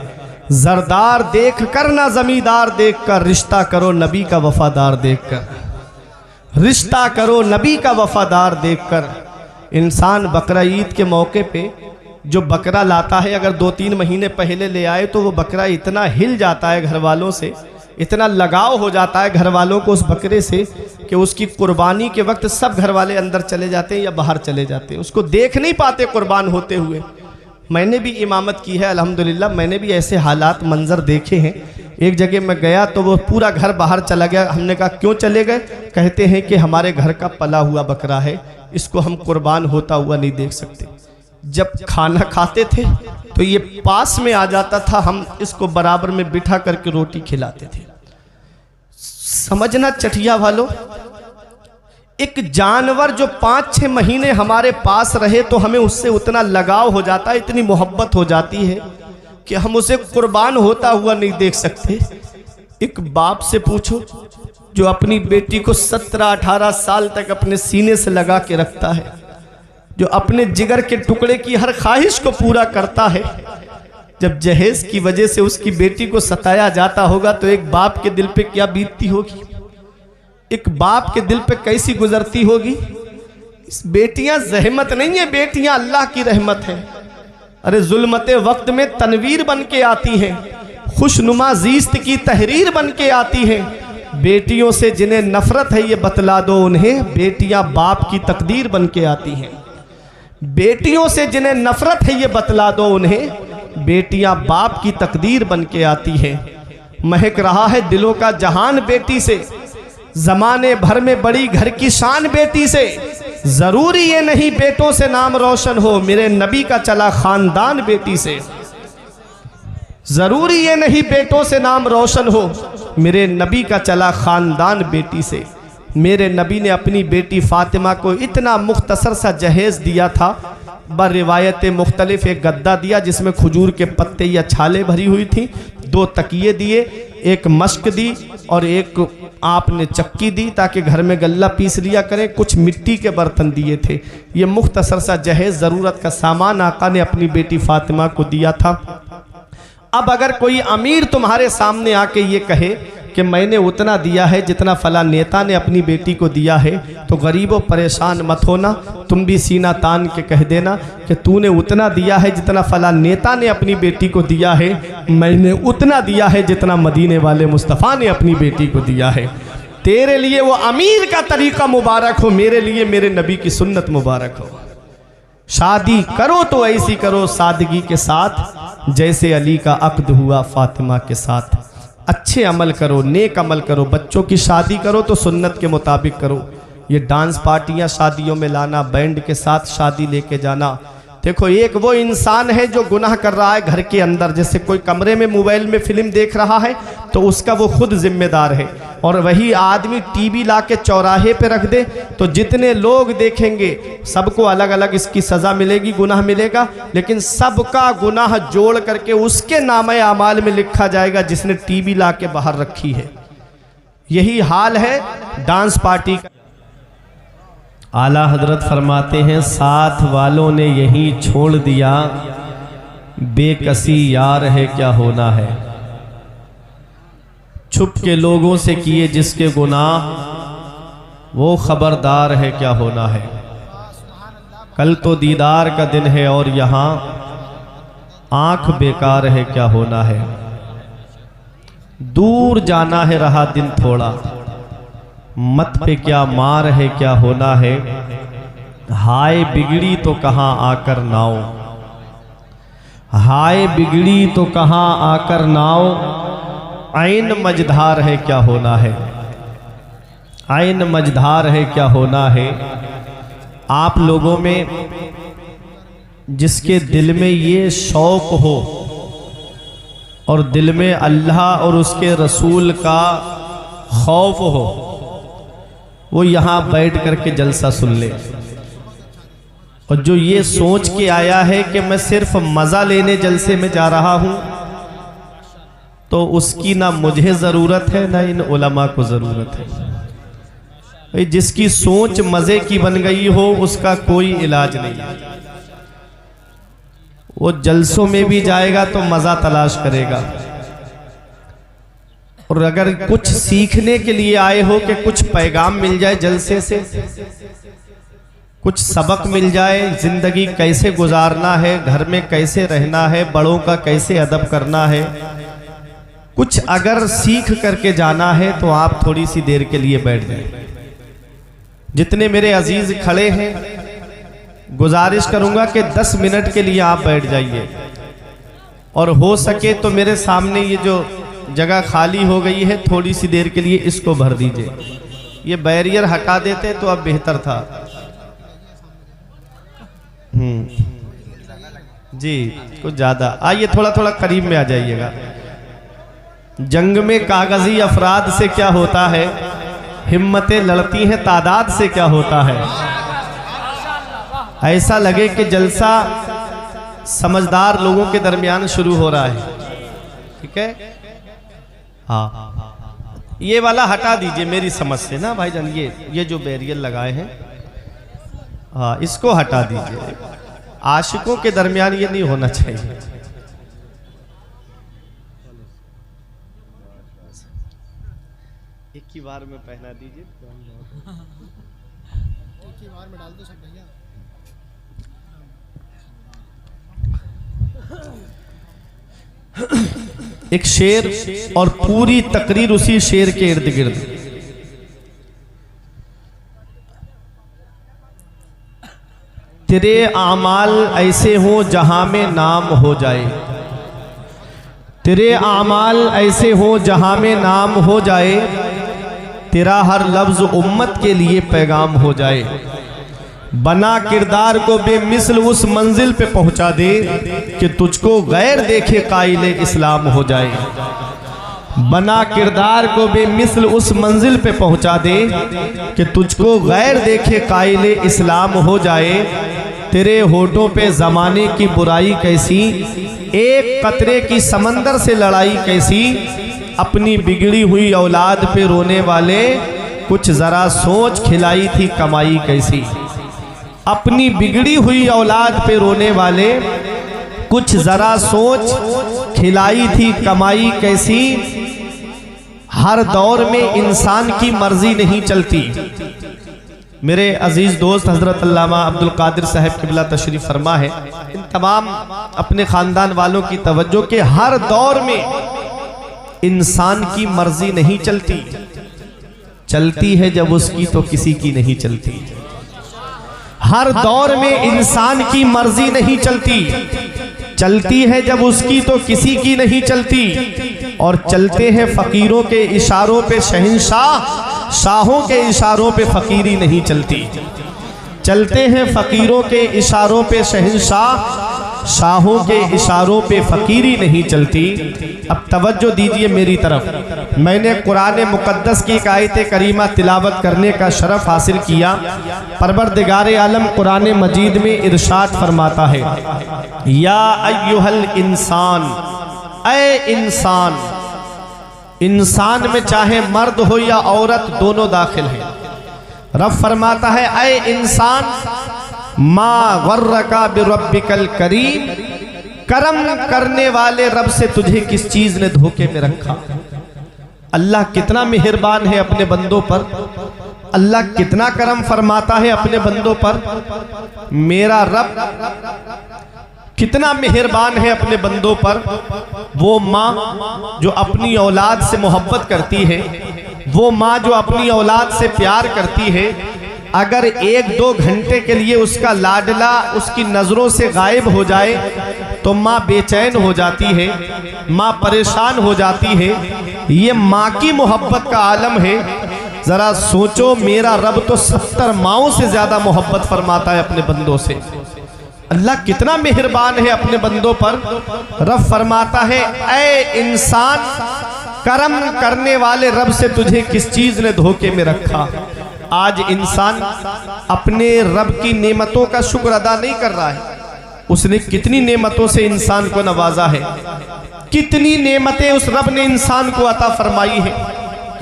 जरदार देख कर ना जमींदार देख कर, रिश्ता करो नबी का वफादार देख कर, रिश्ता करो नबी का वफादार देख कर। इंसान बकरा ईद के मौके पे जो बकरा लाता है, अगर 2-3 महीने पहले ले आए तो वो बकरा इतना हिल जाता है घर वालों से, इतना लगाव हो जाता है घर वालों को उस बकरे से कि उसकी कुर्बानी के वक्त सब घर वाले अंदर चले जाते हैं या बाहर चले जाते हैं, उसको देख नहीं पाते कुर्बान होते हुए। मैंने भी इमामत की है अल्हम्दुलिल्लाह, मैंने भी ऐसे हालात मंजर देखे हैं। एक जगह मैं गया तो वो पूरा घर बाहर चला गया। हमने कहा क्यों चले गए? कहते हैं कि हमारे घर का पला हुआ बकरा है, इसको हम कुर्बान होता हुआ नहीं देख सकते। जब खाना खाते थे तो ये पास में आ जाता था, हम इसको बराबर में बिठा करके रोटी खिलाते थे। समझना चटिया वालों, एक जानवर जो 5-6 महीने हमारे पास रहे तो हमें उससे उतना लगाव हो जाता है, इतनी मोहब्बत हो जाती है कि हम उसे कुर्बान होता हुआ नहीं देख सकते। एक बाप से पूछो जो अपनी बेटी को 17-18 साल तक अपने सीने से लगा के रखता है, जो अपने जिगर के टुकड़े की हर ख्वाहिश को पूरा करता है, जब जहेज की वजह से उसकी बेटी को सताया जाता होगा तो एक बाप के दिल पे क्या बीतती होगी, एक बाप के दिल पे कैसी गुजरती होगी। इस बेटियां जहमत नहीं है, बेटियां अल्लाह की रहमत है। अरे जुल्मते वक्त में तनवीर बन के आती हैं, खुशनुमा जीस्त की तहरीर बन के आती हैं। बेटियों से जिन्हें नफरत है ये बतला दो उन्हें, बेटियां बाप की तकदीर बन के आती हैं। बेटियों से जिन्हें नफरत है ये बतला दो उन्हें, बेटियां बाप की तकदीर बन के आती हैं। महक रहा है दिलों का जहान बेटी से, जमाने भर में बड़ी घर की शान बेटी से। जरूरी ये नहीं बेटों से नाम रोशन हो, मेरे नबी का चला खानदान बेटी से। जरूरी ये नहीं बेटों से नाम रोशन हो, मेरे नबी का चला खानदान बेटी से। मेरे नबी ने अपनी बेटी फातिमा को इतना मुख्तसर सा जहेज दिया था, बर रिवायत मुख्तलिफ। एक गद्दा दिया जिसमें खजूर के पत्ते या छाले भरी हुई थी, 2 तकिए दिए, एक मश्क दी और एक आपने चक्की दी ताकि घर में गल्ला पीस लिया करें, कुछ मिट्टी के बर्तन दिए थे। ये मुख्तसर सा जहेज ज़रूरत का सामान आका ने अपनी बेटी फातिमा को दिया था। अब अगर कोई अमीर तुम्हारे सामने आके ये कहे कि मैंने उतना दिया है जितना फला नेता ने अपनी बेटी को दिया है, तो गरीबों परेशान मत होना, तुम भी सीना तान के कह देना कि तूने उतना दिया है जितना फला नेता ने अपनी बेटी को दिया है, मैंने उतना दिया है जितना मदीने वाले मुस्तफ़ा ने अपनी बेटी को दिया है। तेरे लिए वो अमीर का तरीका मुबारक हो, मेरे लिए मेरे नबी की सुन्नत मुबारक हो। शादी करो तो ऐसी करो सादगी के साथ, जैसे अली का अक्द हुआ फातिमा के साथ। अच्छे अमल करो, नेक अमल करो, बच्चों की शादी करो तो सुन्नत के मुताबिक करो। ये डांस पार्टियां शादियों में लाना, बैंड के साथ शादी लेके जाना, देखो एक वो इंसान है जो गुनाह कर रहा है घर के अंदर। जैसे कोई कमरे में मोबाइल में फिल्म देख रहा है तो उसका वो खुद जिम्मेदार है, और वही आदमी टीवी ला के चौराहे पे रख दे तो जितने लोग देखेंगे सबको अलग अलग इसकी सज़ा मिलेगी, गुनाह मिलेगा, लेकिन सबका गुनाह जोड़ करके उसके नामे आमाल में लिखा जाएगा जिसने टीवी ला के बाहर रखी है। यही हाल है डांस पार्टी का। आला हजरत फरमाते हैं साथ वालों ने यही छोड़ दिया, बेकसी यार है क्या होना है। छुप के लोगों से किए जिसके गुनाह, वो खबरदार है क्या होना है। कल तो दीदार का दिन है और यहाँ आंख बेकार है क्या होना है। दूर जाना है रहा दिन थोड़ा, मत पे क्या मार है क्या होना है। हाय बिगड़ी तो कहाँ आकर नाव, हाय बिगड़ी तो कहाँ आकर नाव, आइन मझधार है क्या होना है, आइन मझधार है क्या होना है। आप लोगों में जिसके दिल में ये शौक हो और दिल में अल्लाह और उसके रसूल का खौफ हो, वो यहाँ बैठ करके जलसा सुन ले। और जो ये सोच के आया है कि मैं सिर्फ मज़ा लेने जलसे में जा रहा हूँ, तो उसकी ना मुझे ज़रूरत है ना इन उलमा को ज़रूरत है। भाई जिसकी सोच मज़े की बन गई हो उसका कोई इलाज नहीं है। वो जलसों में भी जाएगा तो मज़ा तलाश करेगा, और अगर कुछ सीखने के लिए आए हो कि कुछ पैगाम मिल जाए जलसे से, कुछ सबक मिल जाए, जिंदगी कैसे गुजारना है, घर में कैसे रहना है, बड़ों का कैसे अदब करना है, कुछ अगर सीख करके जाना है तो आप थोड़ी सी देर के लिए बैठ जाए। जितने मेरे अजीज खड़े हैं गुजारिश करूंगा कि 10 मिनट के लिए आप बैठ जाइए, और हो सके तो मेरे सामने ये जो जगह खाली हो गई है, थोड़ी सी देर के लिए इसको भर दीजिए। ये बैरियर हटा देते तो अब बेहतर था। जी कुछ ज़्यादा आइए, थोड़ा थोड़ा करीब में आ जाइएगा। जंग में कागजी अफराद से क्या होता है, हिम्मतें लड़ती हैं तादाद से क्या होता है। ऐसा लगे कि जलसा समझदार लोगों के दरमियान शुरू हो रहा है। ठीक है, हाँ ये वाला हटा दीजिए मेरी समझ से ना भाईजान, ये जो बैरियर लगाए हैं, हाँ इसको हटा दीजिए। आशिकों के दरमियान ये नहीं होना चाहिए। एक ही बार में पहना दीजिए, एक ही बार में डाल दो सब भैया। एक शेर और पूरी तकरीर उसी शेर के इर्द गिर्द। तेरे आमाल ऐसे हो जहां में नाम हो जाए, तेरे आमाल ऐसे हो जहां में नाम हो जाए, तेरा हर लफ्ज उम्मत के लिए पैगाम हो जाए। बना किरदार को बेमिसल उस मंजिल पे पहुंचा दे कि तुझको गैर देखे काइल इस्लाम हो जाए। बना किरदार को बेमिसल उस मंजिल पे पहुंचा दे कि तुझको गैर देखे काइल इस्लाम हो जाए। तेरे होठों पे ज़माने की बुराई कैसी, एक कतरे की समंदर से लड़ाई कैसी। अपनी बिगड़ी हुई औलाद पे रोने वाले कुछ ज़रा सोच, खिलाई थी कमाई कैसी। अपनी बिगड़ी हुई औलाद पे रोने वाले कुछ ज़रा सोच, खिलाई थी कमाई कैसी। हर दौर में इंसान की मर्जी नहीं चलती। मेरे अजीज दोस्त हजरत अल्लामा अब्दुल कादिर साहब क़िबला तशरीफ़ फरमा है, इन तमाम अपने ख़ानदान वालों की तवज्जो के हर दौर में इंसान की मर्जी नहीं चलती, चलती है जब उसकी तो किसी की नहीं चलती। हर दौर में इंसान की मर्जी नहीं चलती, चलती है जब उसकी तो किसी की नहीं चलती। और चलते हैं फ़कीरों के इशारों पे शहंशाह, शाहों के इशारों पे फ़कीरी नहीं चलती। चलते हैं फ़कीरों के इशारों पे शहंशाह, शाहों के इशारों पे फ़कीरी नहीं चलती। अब तवज्जो दीजिए मेरी तरफ। मैंने कुरान मुक़द्दस की एक आयत करीमा तिलावत करने का शरफ़ हासिल किया। परवरदिगार आलम कुरान मजीद में इरशाद फरमाता है, या अय्युहल इंसान, ऐ इंसान। इंसान में चाहे मर्द हो या औरत दोनों दाखिल हैं। रब फरमाता है, ऐ इंसान, मा गर्रका बिरब्बिकल करीम, करम करने वाले रब से तुझे किस चीज ने धोखे में रखा। अल्लाह कितना मेहरबान है अपने बंदों पर, अल्लाह कितना करम फरमाता है अपने बंदों पर। मेरा रब कितना मेहरबान है अपने बंदों पर। वो माँ जो अपनी औलाद से मोहब्बत करती है, वो माँ जो अपनी औलाद से प्यार करती है, अगर 1-2 घंटे के लिए उसका लाडला उसकी नज़रों से गायब हो जाए तो माँ बेचैन हो जाती है, माँ परेशान हो जाती है। ये माँ की मोहब्बत का आलम है। ज़रा सोचो, मेरा रब तो 70 माँओं से ज़्यादा मोहब्बत फरमाता है अपने बंदों से। अल्लाह कितना मेहरबान है अपने बंदों पर। रब फरमाता है, ऐ इंसान, करम करने वाले रब से तुझे किस चीज़ ने धोखे में रखा। आज इंसान अपने रब की नेमतों का शुक्र अदा नहीं कर रहा है। उसने कितनी नेमतों से इंसान को नवाजा है, कितनी नेमतें उस रब ने इंसान को अता फरमाई है।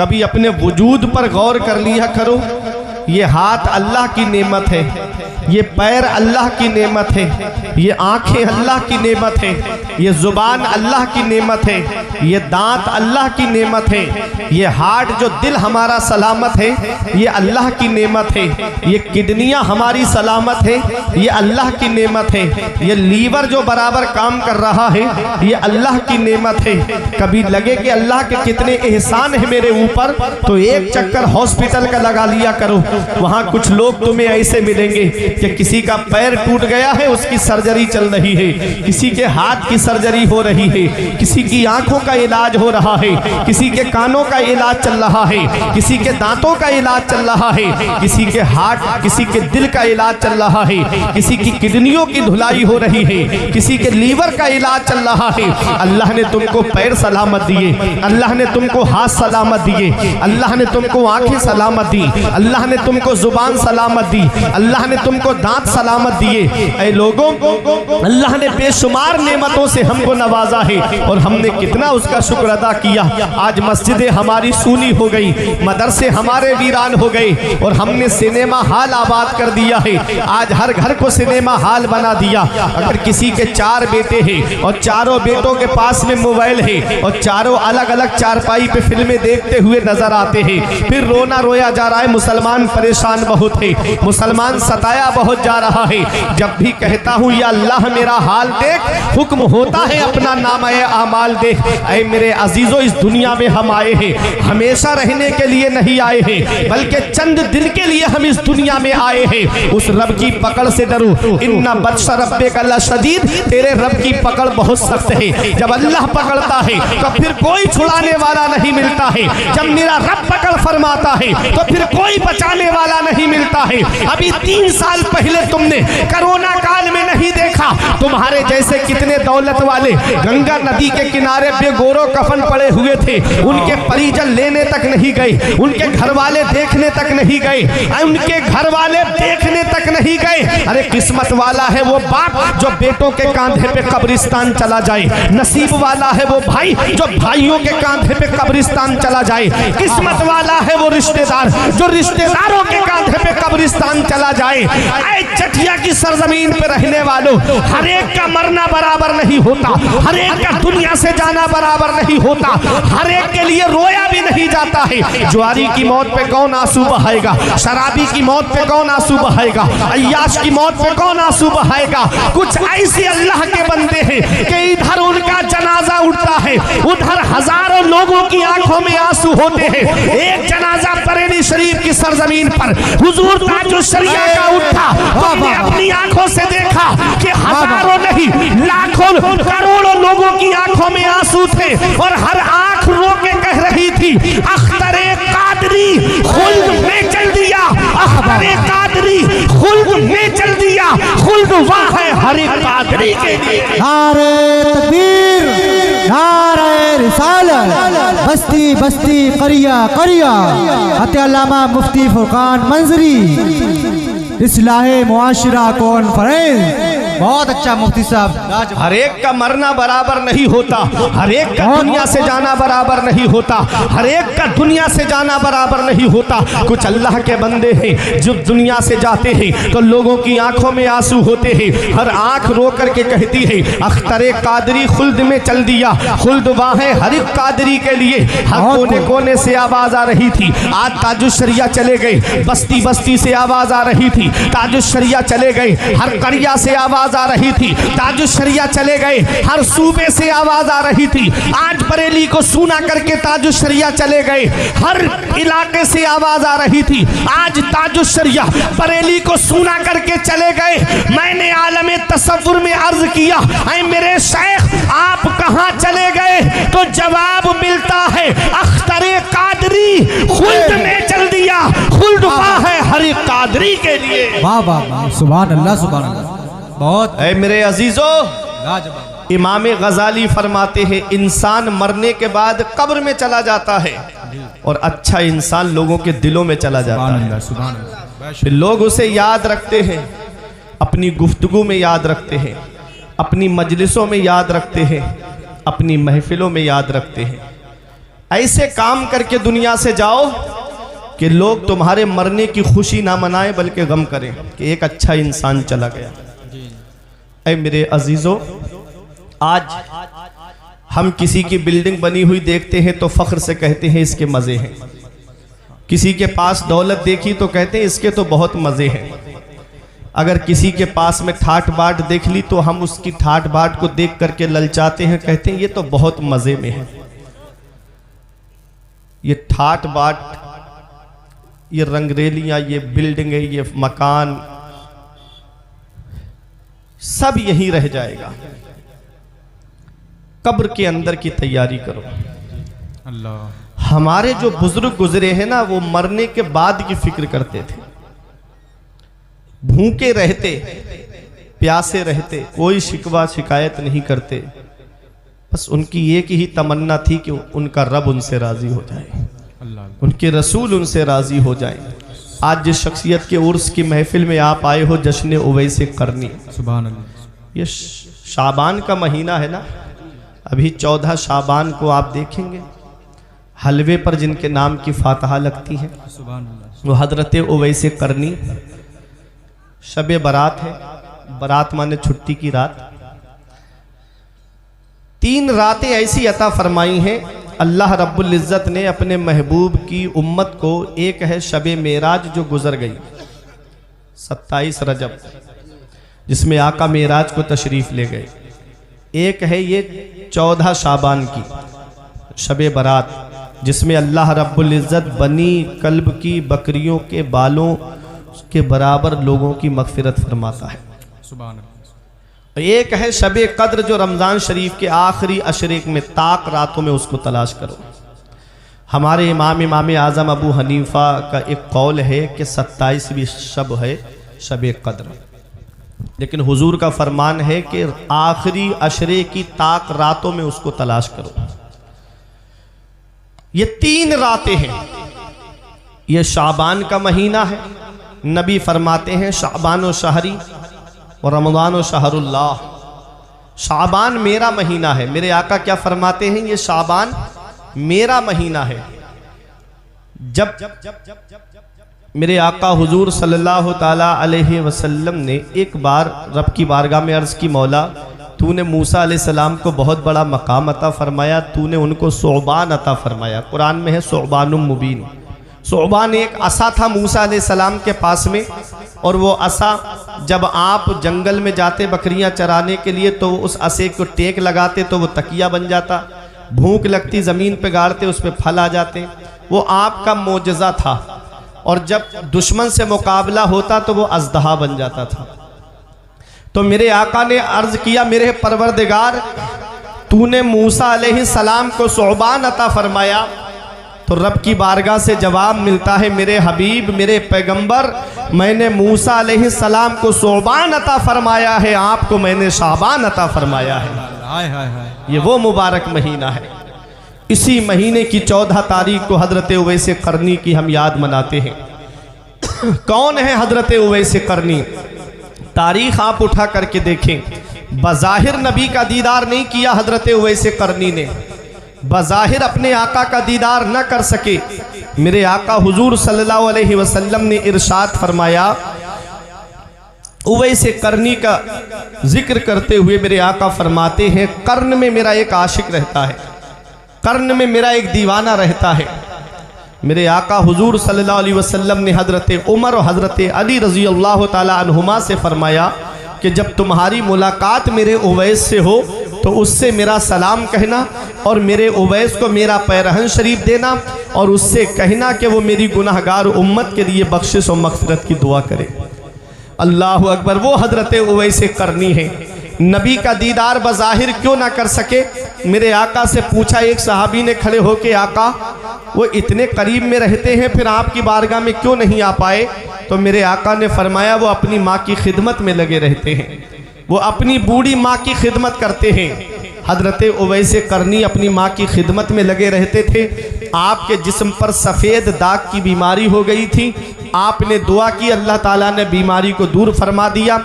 कभी अपने वजूद पर गौर कर लिया करो। ये हाथ अल्लाह की नेमत है, ये पैर अल्लाह की नेमत है, ये आंखें अल्लाह की नेमत है, ये जुबान अल्लाह की नेमत है, ये दांत अल्लाह की नेमत है, ये हार्ट जो दिल हमारा सलामत है ये अल्लाह की नेमत है, ये किडनियां हमारी सलामत है ये अल्लाह की नेमत है, ये लीवर जो बराबर काम कर रहा है ये अल्लाह की नेमत है। कभी लगे कि अल्लाह के कितने एहसान है मेरे ऊपर, तो एक चक्कर हॉस्पिटल का लगा लिया करो। वहां कुछ लोग तुम्हें ऐसे मिलेंगे कि किसी का पैर टूट गया है, उसकी सर्जरी चल रही है, किसी के हाथ की सर्जरी हो रही है, किसी की आंखों का इलाज हो रहा है, किसी के कानों का इलाज चल रहा है, किसी के दांतों का इलाज चल रहा है, किसी के हार्ट, किसी के दिल का इलाज चल रहा है, किसी की किडनियों की धुलाई हो रही है, किसी के लीवर का इलाज चल रहा है। अल्लाह ने तुमको पैर सलामत दिए, अल्लाह ने तुमको हाथ सलामत दिए, अल्लाह ने तुमको आंखें सलामत दी, अल्लाह ने तुमको जुबान सलामत दी, अल्लाह ने तुमको दांत सलामत दिए। ऐ लोगों, अल्लाह ने बेशुमार नेमतों से हमको नवाजा है और हमने कितना उसका शुक्र अदा किया। आज मस्जिदें हमारी सूनी हो गई, मदरसे हमारे वीरान हो गए और हमने सिनेमा हॉल आबाद कर दिया है। आज हर घर को सिनेमा हॉल बना दिया। अगर किसी के 4 बेटे हैं और चारों बेटों के पास में मोबाइल है और चारों अलग अलग चारपाई पे फिल्में देखते हुए नजर आते हैं, फिर रोना रोया जा रहा है। मुसलमान परेशान बहुत है, मुसलमान सताया बहुत जा रहा है। जब भी कहता हूँ या अल्लाह मेरा हाल देख, हुक्म होता है अपना नाम-ए आमाल देख। ऐ मेरे अजीजों, इस दुनिया में हम आए हैं, हमेशा रहने के लिए नहीं आए हैं, बल्कि चंद दिन के लिए हम इस दुनिया में आए हैं। उस रब की पकड़ से डरो, इन्ना बत्श रब्बिका लशदीद, तेरे रब की पकड़ बहुत सख्त है। जब अल्लाह पकड़ता है तो फिर कोई छुड़ाने वाला नहीं मिलता है। जब मेरा रब पकड़ फरमाता है तो फिर कोई बचाने वाला नहीं मिलता है। अभी 3 साल पहले तुमने कोरोना काल में नहीं देखा, तुम्हारे जैसे कितने दौलत वाले गंगा नदी के किनारे बेगोरो कफन पड़े हुए थे, उनके परिजन लेने तक नहीं गए, उनके घर वाले देखने तक नहीं गए, उनके घर वाले देखने तक नहीं गए। अरे किस्मत वाला है वो बाप जो बेटों के कांधे पे कब्रिस्तान चला जाए, नसीब वाला है वो भाई जो भाइयों के कांधे पे कब्रिस्तान चला जाए, किस्मत वाला है वो रिश्तेदार जो रिश्तेदारों के कांधे पे कब्रिस्तान चला जाए। ऐ चटिया की सरजमीन पे रहने वालों, हर एक का मरना बराबर नहीं होता, हर एक का दुनिया से जाना बराबर नहीं होता, हर एक के लिए रोया भी नहीं जाता है। जुआरी की मौत पे कौन आंसू बहाएगा, शराबी की मौत पे कौन आंसू बहाएगा, अय्याश की मौत पे कौन आंसू बहाएगा। कुछ ऐसे अल्लाह के बंदे हैं कि इधर उनका जनाजा उठता है, उधर हजारों लोगों की आंखों में आंसू होते हैं। एक जनाजा बरेली शरीफ की सरजमीन पर हुजूर ताजुश शरिया का उठा, तुमने अपनी आंखों से देखा कि हजारों नहीं लाखों करोड़ों लोगों की आंखों में आंसू थे और हर आंख रो के कह रही थी, अख्तरे कादरी खुल्द में चल दिया, अख्तरे कादरी खुल्द में चल दिया, खुल्द वाह है हर एक कादरी के लिए। नारे तकबीर, नारे रिसालत, बस्ती बस्ती करिया करिया, अल्लामा मुफ्ती फुरकान मंजरी, इस्लाहे मुआशरा कॉन्फ्रेंस। बहुत अच्छा मुफ्ती साहब। हर एक का मरना बराबर नहीं होता, हर एक का दुनिया से जाना बराबर नहीं होता, हर एक का दुनिया से जाना बराबर नहीं होता। कुछ अल्लाह के बंदे हैं जो दुनिया से जाते हैं तो लोगों की आंखों में आंसू होते हैं, हर आंख रो करके कहती है, अख्तरे कादरी खुल्द में चल दिया, खुल्द वाहे हर एक कादरी के लिए। हर कोने कोने से आवाज आ रही थी। आज ताजुश शरिया चले गए, बस्ती बस्ती से आवाज आ रही थी, ताजुश शरिया चले गए, हर करिया से आवाज आ रही थी, ताजुश शरिया चले गए, हर सूबे से आवाज आ रही थी। आज बरेली को सूना करके ताजुश शरिया चले गए, हर इलाके से आवाज आ रही थी। आज ताजुश शरिया बरेली को सूना करके चले गए। मैंने आलमे तसव्वुर में अर्ज किया, ऐ मेरे शेख आप कहां चले गए? तो जवाब मिलता है, अख्तरे कादरी खुल्द में चल दिया, खुल्द वाह है हर एक कादरी के लिए। वाह वाह, सुभान अल्लाह सुभान अल्लाह। बहुत ऐ मेरे अजीजों, लाजवाब। इमाम गजाली फरमाते हैं, इंसान मरने के बाद कब्र में चला जाता है और अच्छा इंसान लोगों के दिलों में चला जाता है। फिर लोग उसे याद रखते हैं, अपनी गुफ्तगू में याद रखते हैं, अपनी मजलिसों में याद रखते हैं, अपनी महफिलों में याद रखते हैं। ऐसे काम करके दुनिया से जाओ कि लोग तुम्हारे मरने की खुशी ना मनाएं बल्कि गम करें कि एक अच्छा इंसान चला गया। ऐ मेरे अजीजों, आज हम किसी की बिल्डिंग बनी हुई देखते हैं तो फख्र से कहते हैं इसके मज़े हैं, किसी के पास दौलत देखी तो कहते हैं इसके तो बहुत मज़े हैं। अगर किसी के पास में ठाट बाट देख ली तो हम उसकी ठाट बाट को देख करके ललचाते हैं, कहते हैं ये तो बहुत मज़े में है। ये ठाट बाट ये रंगरेलियां, ये बिल्डिंगें, ये मकान सब यहीं रह जाएगा। कब्र के अंदर की तैयारी करो। अल्लाह। हमारे जो बुजुर्ग गुजरे हैं ना, वो मरने के बाद की फिक्र करते थे। भूखे रहते, प्यासे रहते, कोई शिकवा शिकायत नहीं करते। बस उनकी एक ही तमन्ना थी कि उनका रब उनसे राजी हो जाए, अल्लाह। उनके रसूल उनसे राजी हो जाए। आज जिस शख्सियत के उर्स की महफिल में आप आए हो, जश्न उवैस करनी, सुभान अल्लाह। ये शाबान का महीना है ना, अभी 14 शाबान को आप देखेंगे हलवे पर जिनके नाम की फातहा लगती है, सुभान अल्लाह। वो हजरत उवैस करनी। शब बारात है, बारात माने छुट्टी की रात। 3 रातें ऐसी अता फरमाई हैं अल्लाह रब्बुल इज़्ज़त ने अपने महबूब की उम्मत को। एक है शब मेराज जो गुजर गई 27 रजब, जिसमें आका मेराज को तशरीफ़ ले गए। एक है ये 14 शाबान की शब बारात, जिसमें अल्लाह रब्बुल इज़्ज़त बनी कल्ब की बकरियों के बालों के बराबर लोगों की मग़फ़िरत फरमाता है। सुभान अल्लाह। एक है शब कद्र जो रमज़ान शरीफ के आखिरी अशरे में ताक रातों में उसको तलाश करो। हमारे इमाम आज़म अबू हनीफ़ा का एक कौल है कि 27वीं शब है शब कद्र, लेकिन हुजूर का फरमान है कि आखिरी अशरे की ताक रातों में उसको तलाश करो। ये 3 रातें हैं। ये शाबान का महीना है। नबी फरमाते हैं शाबान व शहरी और रमज़ान व शहरुल्लाह। शाबान मेरा महीना है। मेरे आका क्या फरमाते हैं, ये शाबान मेरा महीना है। जब मेरे आका हुजूर सल्लल्लाहु ताला अलैहि वसल्लम ने एक बार रब की बारगाह में अर्ज़ की, मौला तूने मूसा अलैहिस्सलाम को बहुत बड़ा मकाम अता फरमाया, तूने उनको सोबान अता फरमाया। कुरान में है सोबानुम मुबीन। सोबान एक असा था मूसा अलैहिस्सलाम के पास में, और वो असा जब आप जंगल में जाते बकरियां चराने के लिए तो उस असे को टेक लगाते तो वो तकिया बन जाता। भूख लगती ज़मीन पे गाड़ते, उस पे फल आ जाते। वो आपका मोजज़ा था। और जब दुश्मन से मुकाबला होता तो वो अज़दहा बन जाता था। तो मेरे आका ने अर्ज़ किया, मेरे परवरदिगार तूने मूसा अलैहिस्सलाम को सोबान अता फरमाया। तो रब की बारगाह से जवाब मिलता है, मेरे हबीब मेरे पैगंबर, मैंने मूसा अलैहिस्सलाम को सोबान अता फरमाया है, आपको मैंने शाबान अता फरमाया है। हाय हाय हाय। ये वो मुबारक महीना है। इसी महीने की 14 तारीख को हजरत उवैस करनी की हम याद मनाते हैं। कौन है हजरत उवैस करनी? तारीख आप उठा करके देखें। बज़ाहिर नबी का दीदार नहीं किया हजरत उवैस करनी ने, बज़ाहिर अपने आका का दीदार न कर सके। मेरे आका हुजूर सल्लल्लाहु अलैहि वसल्लम ने इरशाद फरमाया, उवैस करनी का जिक्र करते हुए मेरे आका फरमाते हैं, कर्न में मेरा एक आशिक रहता है, कर्न में मेरा एक दीवाना रहता है। मेरे आका हुजूर सल्लल्लाहु अलैहि वसल्लम ने हज़रत उमर और हज़रत अली रज़ी अल्लाह ताला अन्हुमा से फरमाया कि जब तुम्हारी मुलाकात मेरे उवैस से हो तो उससे मेरा सलाम कहना, और मेरे उवैस को मेरा पैरहन शरीफ देना, और उससे कहना कि वो मेरी गुनाहगार उम्मत के लिए बख्शिश और मग़फ़िरत की दुआ करे। अल्लाह अकबर। वो हज़रत उवैस करनी है। नबी का दीदार बज़ाहिर क्यों ना कर सके? मेरे आका से पूछा एक सहाबी ने खड़े होके, आका वो इतने करीब में रहते हैं, फिर आपकी बारगाह में क्यों नहीं आ पाए? तो मेरे आका ने फरमाया, वो अपनी माँ की खिदमत में लगे रहते हैं, वो अपनी बूढ़ी माँ की खिदमत करते हैं। हजरत उवैस करनी अपनी माँ की खिदमत में लगे रहते थे। आपके जिस्म पर सफ़ेद दाग की बीमारी हो गई थी। आपने दुआ की, अल्लाह ताला ने बीमारी को दूर फरमा दिया।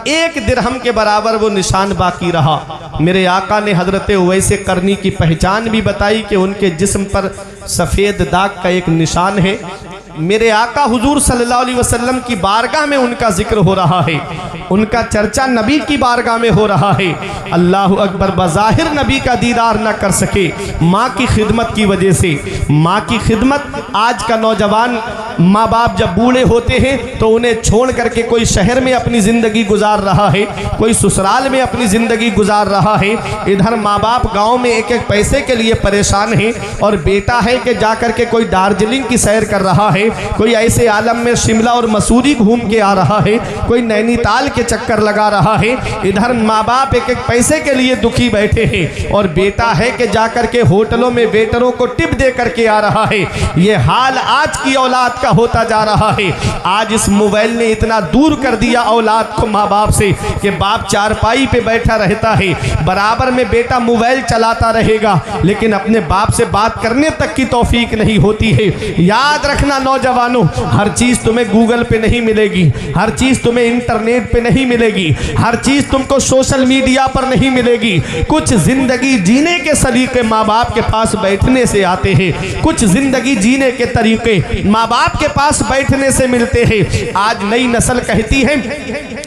1 दिरहम के बराबर वो निशान बाकी रहा। मेरे आका ने हजरत उवैस करनी की पहचान भी बताई कि उनके जिस्म पर सफ़ेद दाग का एक निशान है। मेरे आका हुजूर सल्लल्लाहु अलैहि वसल्लम की बारगाह में उनका जिक्र हो रहा है, उनका चर्चा नबी की बारगाह में हो रहा है। अल्लाह अकबर। बज़ाहिर नबी का दीदार न कर सके माँ की खिदमत की वजह से। माँ की खिदमत, आज का नौजवान माँ बाप जब बूढ़े होते हैं तो उन्हें छोड़ करके कोई शहर में अपनी ज़िंदगी गुजार रहा है, कोई ससुराल में अपनी ज़िंदगी गुजार रहा है। इधर माँ बाप गाँव में एक एक पैसे के लिए परेशान हैं, और बेटा है कि जा कर के कोई दार्जिलिंग की सैर कर रहा है, है, कोई ऐसे आलम में शिमला और मसूरी घूम के आ रहा है, कोई नैनीताल के चक्कर लगा रहा है। इधर माँ बाप एक एक पैसे के लिए दुखी बैठे हैं और बेटा है कि जाकर के होटलों में वेटरों को टिप दे करके आ रहा है। ये हाल आज की औलाद का होता जा रहा है। आज इस मोबाइल ने इतना दूर कर दिया औलाद को माँ बाप से कि बाप चारपाई पे बैठा रहता है, बराबर में बेटा मोबाइल चलाता रहेगा, लेकिन अपने बाप से बात करने तक की तौफीक नहीं होती है। याद रखना नौजवानों, हर चीज तुम्हें गूगल पे नहीं मिलेगी, हर चीज तुम्हें इंटरनेट पे नहीं मिलेगी, हर चीज तुमको सोशल मीडिया पर नहीं मिलेगी। कुछ जिंदगी जीने के सलीके माँ बाप के पास बैठने से आते हैं, कुछ जिंदगी जीने के तरीके माँ बाप के पास बैठने से मिलते हैं। आज नई नस्ल कहती है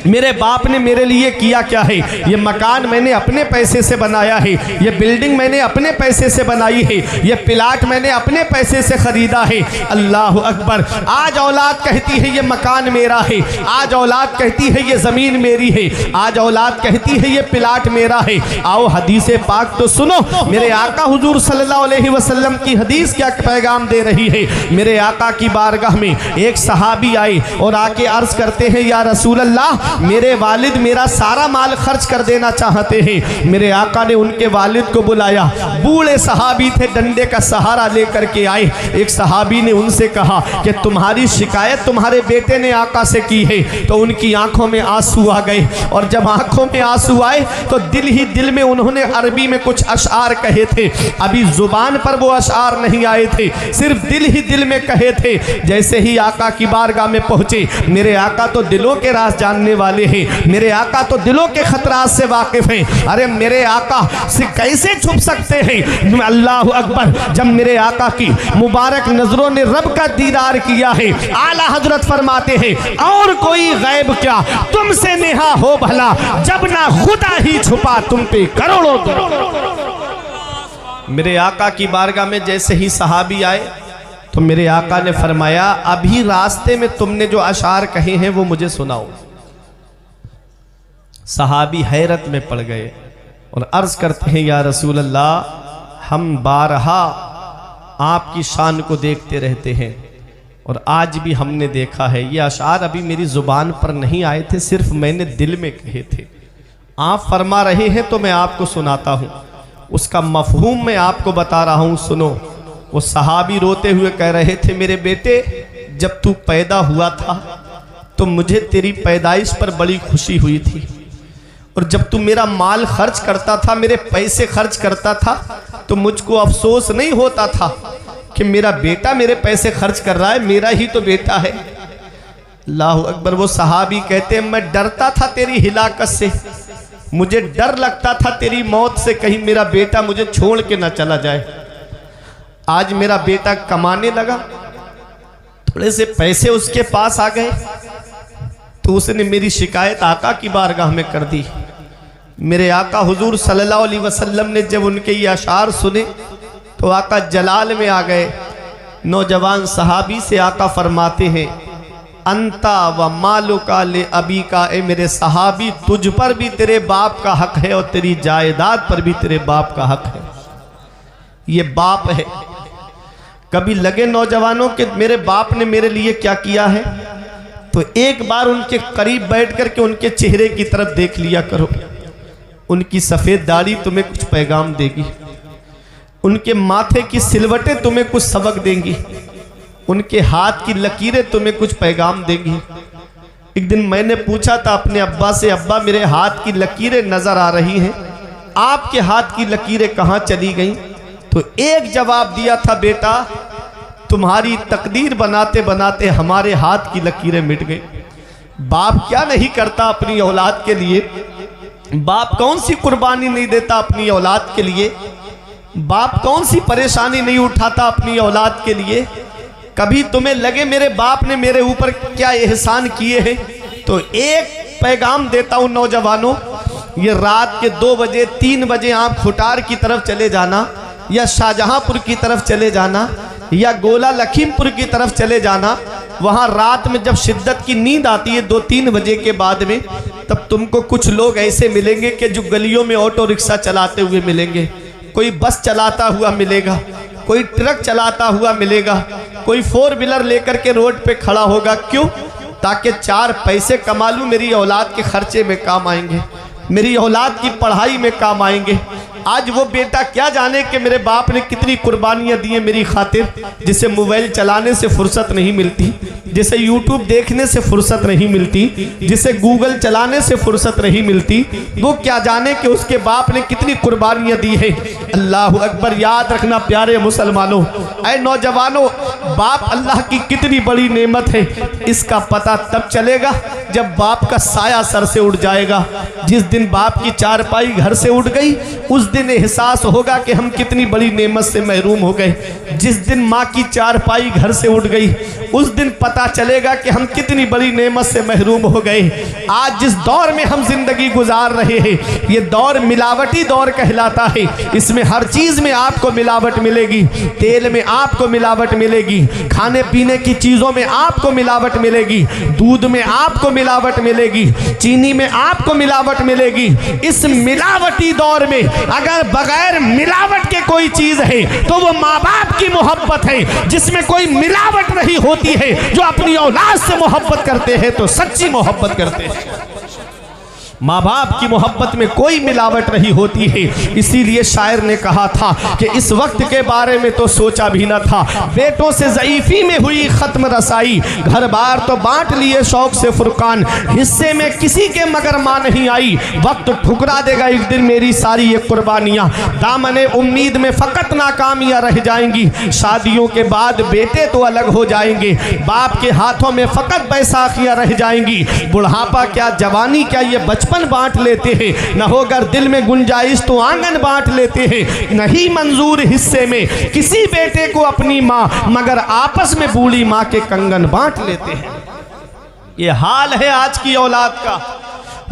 मेरे बाप ने मेरे लिए किया क्या है, ये मकान मैंने अपने पैसे से बनाया है, ये बिल्डिंग मैंने अपने पैसे से बनाई है, ये प्लाट मैंने अपने पैसे से खरीदा है। अल्लाह अकबर। आज औलाद कहती है ये मकान मेरा है, आज औलाद कहती है ये ज़मीन मेरी है, आज औलाद कहती है ये प्लाट मेरा है। आओ हदीस पाक तो सुनो, मेरे आका हुजूर सल्लल्लाहु अलैहि वसल्लम की हदीस क्या पैगाम दे रही है। मेरे आका की बारगाह में एक सहाबी आए और आके अर्ज करते हैं या रसूल अल्लाह, मेरे वालिद मेरा सारा माल खर्च कर देना चाहते हैं। मेरे आका ने उनके वालिद को बुलाया, बूढ़े सहाबी थे, डंडे का सहारा लेकर के आए। एक सहाबी ने उनसे कहा कि तुम्हारी शिकायत तुम्हारे बेटे ने आका से की है। तो उनकी आंखों में आंसू आ गए, और जब आंखों में आंसू आए तो दिल ही दिल में उन्होंने अरबी में कुछ अशआर कहे थे। अभी जुबान पर वो अशआर नहीं आए थे, सिर्फ दिल ही दिल में कहे थे। जैसे ही आका की बारगाह में पहुंचे, मेरे आका तो दिलों के राज जानने वाले हैं, मेरे आका तो दिलों के खतरात से वाकिफ हैं। अरे मेरे आका से कैसे छुप सकते हैं। अल्लाह अकबर। जब मेरे आका की मुबारक नजरों ने रब का दीदार किया है, आला हजरत फरमाते हैं और कोई गैब क्या तुमसे नेहा हो भला, जब ना खुदा ही छुपा तुम पे करोड़ों। मेरे आका की बारगाह में जैसे ही सहाबी आए तो मेरे आका ने फरमाया अभी रास्ते में तुमने जो अशार कहे हैं वो मुझे सुनाओ। सहाबी हैरत में पड़ गए और अर्ज करते हैं या रसूल अल्लाह, हम बारहा आपकी शान को देखते रहते हैं और आज भी हमने देखा है। ये अशार अभी मेरी जुबान पर नहीं आए थे, सिर्फ मैंने दिल में कहे थे। आप फरमा रहे हैं तो मैं आपको सुनाता हूँ, उसका मफहूम मैं आपको बता रहा हूँ, सुनो। वो सहाबी रोते हुए कह रहे थे मेरे बेटे, जब तू पैदा हुआ था तो मुझे तेरी पैदाइश पर बड़ी खुशी हुई थी, और जब तू मेरा माल खर्च करता था, मेरे पैसे खर्च करता था, तो मुझको अफसोस नहीं होता था कि मेरा बेटा मेरे पैसे खर्च कर रहा है, मेरा ही तो बेटा है। अल्लाह अकबर। वो सहाबी कहते हैं मैं डरता था तेरी हिलाकत से, मुझे डर लगता था तेरी मौत से, कहीं मेरा बेटा मुझे छोड़ के ना चला जाए। आज मेरा बेटा कमाने लगा, थोड़े से पैसे उसके पास आ गए, तो उसने मेरी शिकायत आका की बारगाह में कर दी। मेरे आका हुजूर सल्लल्लाहु अलैहि वसल्लम ने जब उनके ये अशार सुने तो आका जलाल में आ गए। नौजवान सहाबी से आका फरमाते हैं अंता व मालुका ले अबी का, ए मेरे सहाबी तुझ पर भी तेरे बाप का हक है और तेरी जायदाद पर भी तेरे बाप का हक है। ये बाप है। कभी लगे नौजवानों के मेरे बाप ने मेरे लिए क्या किया है, तो एक बार उनके करीब बैठ करके उनके चेहरे की तरफ देख लिया करो। उनकी सफ़ेद दाढ़ी तुम्हें कुछ पैगाम देगी, उनके माथे की सिलवटें तुम्हें कुछ सबक देंगी, उनके हाथ की लकीरें तुम्हें कुछ पैगाम देंगी। एक दिन मैंने पूछा था अपने अब्बा से, अब्बा मेरे हाथ की लकीरें नज़र आ रही हैं, आपके हाथ की लकीरें कहाँ चली गईं? तो एक जवाब दिया था, बेटा तुम्हारी तकदीर बनाते बनाते हमारे हाथ की लकीरें मिट गई। बाप क्या नहीं करता अपनी औलाद के लिए, बाप कौन सी कुर्बानी नहीं देता अपनी औलाद के लिए, बाप कौन सी परेशानी नहीं उठाता अपनी औलाद के लिए। कभी तुम्हें लगे मेरे बाप ने मेरे ऊपर क्या एहसान किए हैं, तो एक पैगाम देता हूँ नौजवानों, ये रात के 2 बजे 3 बजे आप खुटार की तरफ चले जाना, या शाहजहांपुर की तरफ चले जाना, या गोला लखीमपुर की तरफ चले जाना। वहाँ रात में जब शिद्दत की नींद आती है 2-3 बजे के बाद में, तब तुमको कुछ लोग ऐसे मिलेंगे कि जो गलियों में ऑटो रिक्शा चलाते हुए मिलेंगे, कोई बस चलाता हुआ मिलेगा, कोई ट्रक चलाता हुआ मिलेगा, कोई 4 व्हीलर लेकर के रोड पे खड़ा होगा। क्यों? ताकि 4 पैसे कमा लूँ, मेरी औलाद के खर्चे में काम आएंगे, मेरी औलाद की पढ़ाई में काम आएंगे। आज वो बेटा क्या जाने कि मेरे बाप ने कितनी कुर्बानियां दी हैं मेरी खातिर, जिसे मोबाइल चलाने से फुर्सत नहीं मिलती, जिसे यूट्यूब देखने से फुर्सत नहीं मिलती, जिसे गूगल चलाने से फुर्सत नहीं मिलती। वो क्या जाने कि उसके बाप ने कितनी कुर्बानियां दी है। अल्लाह अकबर। याद रखना प्यारे मुसलमानों, ऐ नौजवानों, बाप अल्लाह की कितनी बड़ी नेमत है, इसका पता तब चलेगा जब बाप का साया सर से उड़ जाएगा। जिस दिन बाप की चारपाई घर से उड़ गई, उस दिन एहसास होगा कि हम कितनी बड़ी नेमत से महरूम हो गए। जिस दिन माँ की चारपाई घर से उड़ गई, उस दिन पता चलेगा कि हम कितनी बड़ी नेमत से महरूम हो गए। आज जिस दौर में हम जिंदगी गुजार रहे हैं, ये दौर मिलावटी दौर कहलाता है। इसमें हर चीज में आपको मिलावट मिलेगी, तेल में आपको मिलावट मिलेगी, खाने पीने की चीजों में आपको मिलावट मिलेगी, दूध में आपको मिलावट मिलेगी, चीनी में आपको मिलावट मिलेगी। इस मिलावटी दौर में अगर बगैर मिलावट के कोई चीज है तो वो माँ बाप की मोहब्बत है, जिसमें कोई मिलावट नहीं होती है। जो अपनी औलाद से मोहब्बत करते हैं तो सच्ची मोहब्बत करते हैं। माँ बाप की मोहब्बत में कोई मिलावट नहीं होती है। इसीलिए शायर ने कहा था कि इस वक्त के बारे में तो सोचा भी न था, बेटों से ज़ईफ़ी में हुई ख़त्म रसाई, घर बार तो बांट लिए शौक से फुरकान, हिस्से में किसी के मगर माँ नहीं आई, वक्त ठुकरा देगा एक दिन मेरी सारी ये कुर्बानियाँ, दामने उम्मीद में फ़कत नाकामियाँ रह जाएंगी, शादियों के बाद बेटे तो अलग हो जाएंगे, बाप के हाथों में फ़कत बैसाखियाँ रह जाएंगी, बुढ़ापा क्या जवानी क्या ये बचपन बांट लेते हैं, न होकर दिल में गुंजाइश तो आंगन बांट लेते हैं, नहीं मंजूर हिस्से में किसी बेटे को अपनी माँ, मगर आपस में बूढ़ी माँ के कंगन बांट लेते हैं। ये हाल है आज की औलाद का।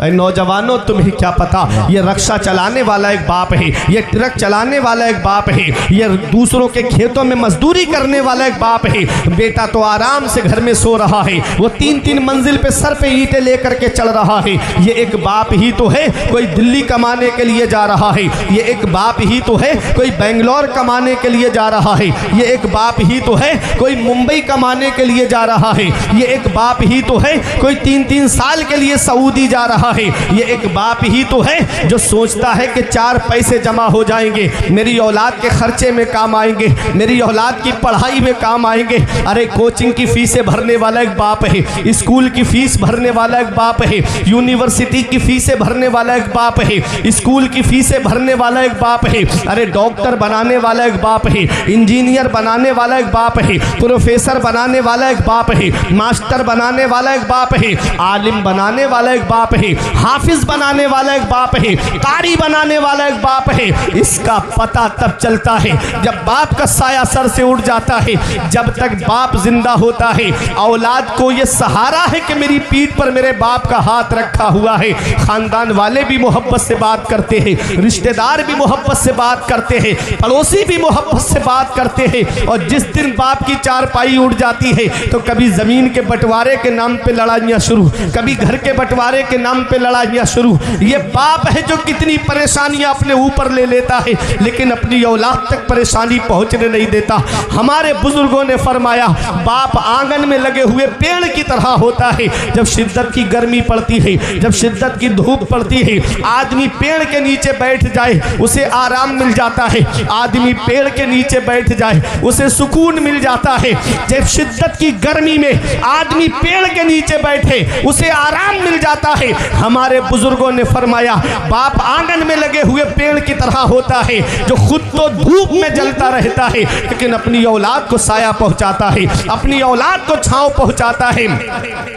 नौजवानों, तुम्हें क्या पता, ये रक्षा चलाने वाला एक बाप है, ये ट्रक चलाने वाला एक बाप है, ये दूसरों के खेतों में मजदूरी करने वाला एक बाप है। बेटा तो आराम से घर में सो रहा है, वो 3-3 मंजिल पे सर पे ईंटें लेकर के चल रहा है। ये एक बाप ही तो है, कोई दिल्ली कमाने के लिए जा रहा है। ये एक बाप ही तो है, कोई बेंगलोर कमाने के लिए जा रहा है। ये एक बाप ही तो है, कोई मुंबई कमाने के लिए जा रहा है। ये एक बाप ही तो है, कोई 3-3 साल के लिए सऊदी जा रहा है। ये एक बाप ही तो है जो सोचता है कि 4 पैसे जमा हो जाएंगे, मेरी औलाद के खर्चे में काम आएंगे, मेरी औलाद की पढ़ाई में काम आएंगे। अरे कोचिंग की फीसें भरने वाला एक बाप है, स्कूल की फीस भरने वाला एक बाप है, यूनिवर्सिटी की फीसें भरने वाला एक बाप है, स्कूल की फीसें भरने वाला एक बाप है। अरे डॉक्टर बनाने वाला एक बाप है, इंजीनियर बनाने वाला एक बाप है, प्रोफेसर बनाने वाला एक बाप है, मास्टर बनाने वाला एक बाप है, आलिम बनाने वाला एक बाप है, हाफिज बनाने वाला एक बाप है, कारी बनाने वाला एक बाप है। इसका पता तब चलता है जब बाप का साया सर से उड़ जाता है। जब तक बाप जिंदा होता है, औलाद को यह सहारा है कि मेरी पीठ पर मेरे बाप का हाथ रखा हुआ है। खानदान वाले भी मोहब्बत से बात करते हैं, रिश्तेदार भी मोहब्बत से बात करते हैं, पड़ोसी भी मोहब्बत से बात करते हैं। और जिस दिन बाप की चारपाई उड़ जाती है तो कभी जमीन के बंटवारे के नाम पे लड़ाइयाँ शुरू, कभी घर के बंटवारे के नाम पे लड़ाइयाँ शुरू। ये बाप है जो कितनी परेशानियां अपने ऊपर ले लेता है, लेकिन अपनी औलाद तक परेशानी पहुंचने नहीं देता। हमारे बुजुर्गों ने फरमाया, बाप आंगन में लगे हुए पेड़ की तरह होता है। जब शिद्दत की गर्मी पड़ती है, जब शिद्दत की धूप पड़ती है, आदमी पेड़ के नीचे बैठ जाए उसे आराम मिल जाता है। आदमी पेड़ के नीचे बैठ जाए उसे सुकून मिल जाता है। जब शिद्दत की गर्मी में आदमी पेड़ के नीचे बैठे उसे आराम मिल जाता है। हमारे बुजुर्गों ने फरमाया, बाप आंगन में लगे हुए पेड़ की तरह होता है जो खुद तो धूप में जलता रहता है, लेकिन अपनी औलाद को साया पहुंचाता है, अपनी औलाद को छांव पहुंचाता है,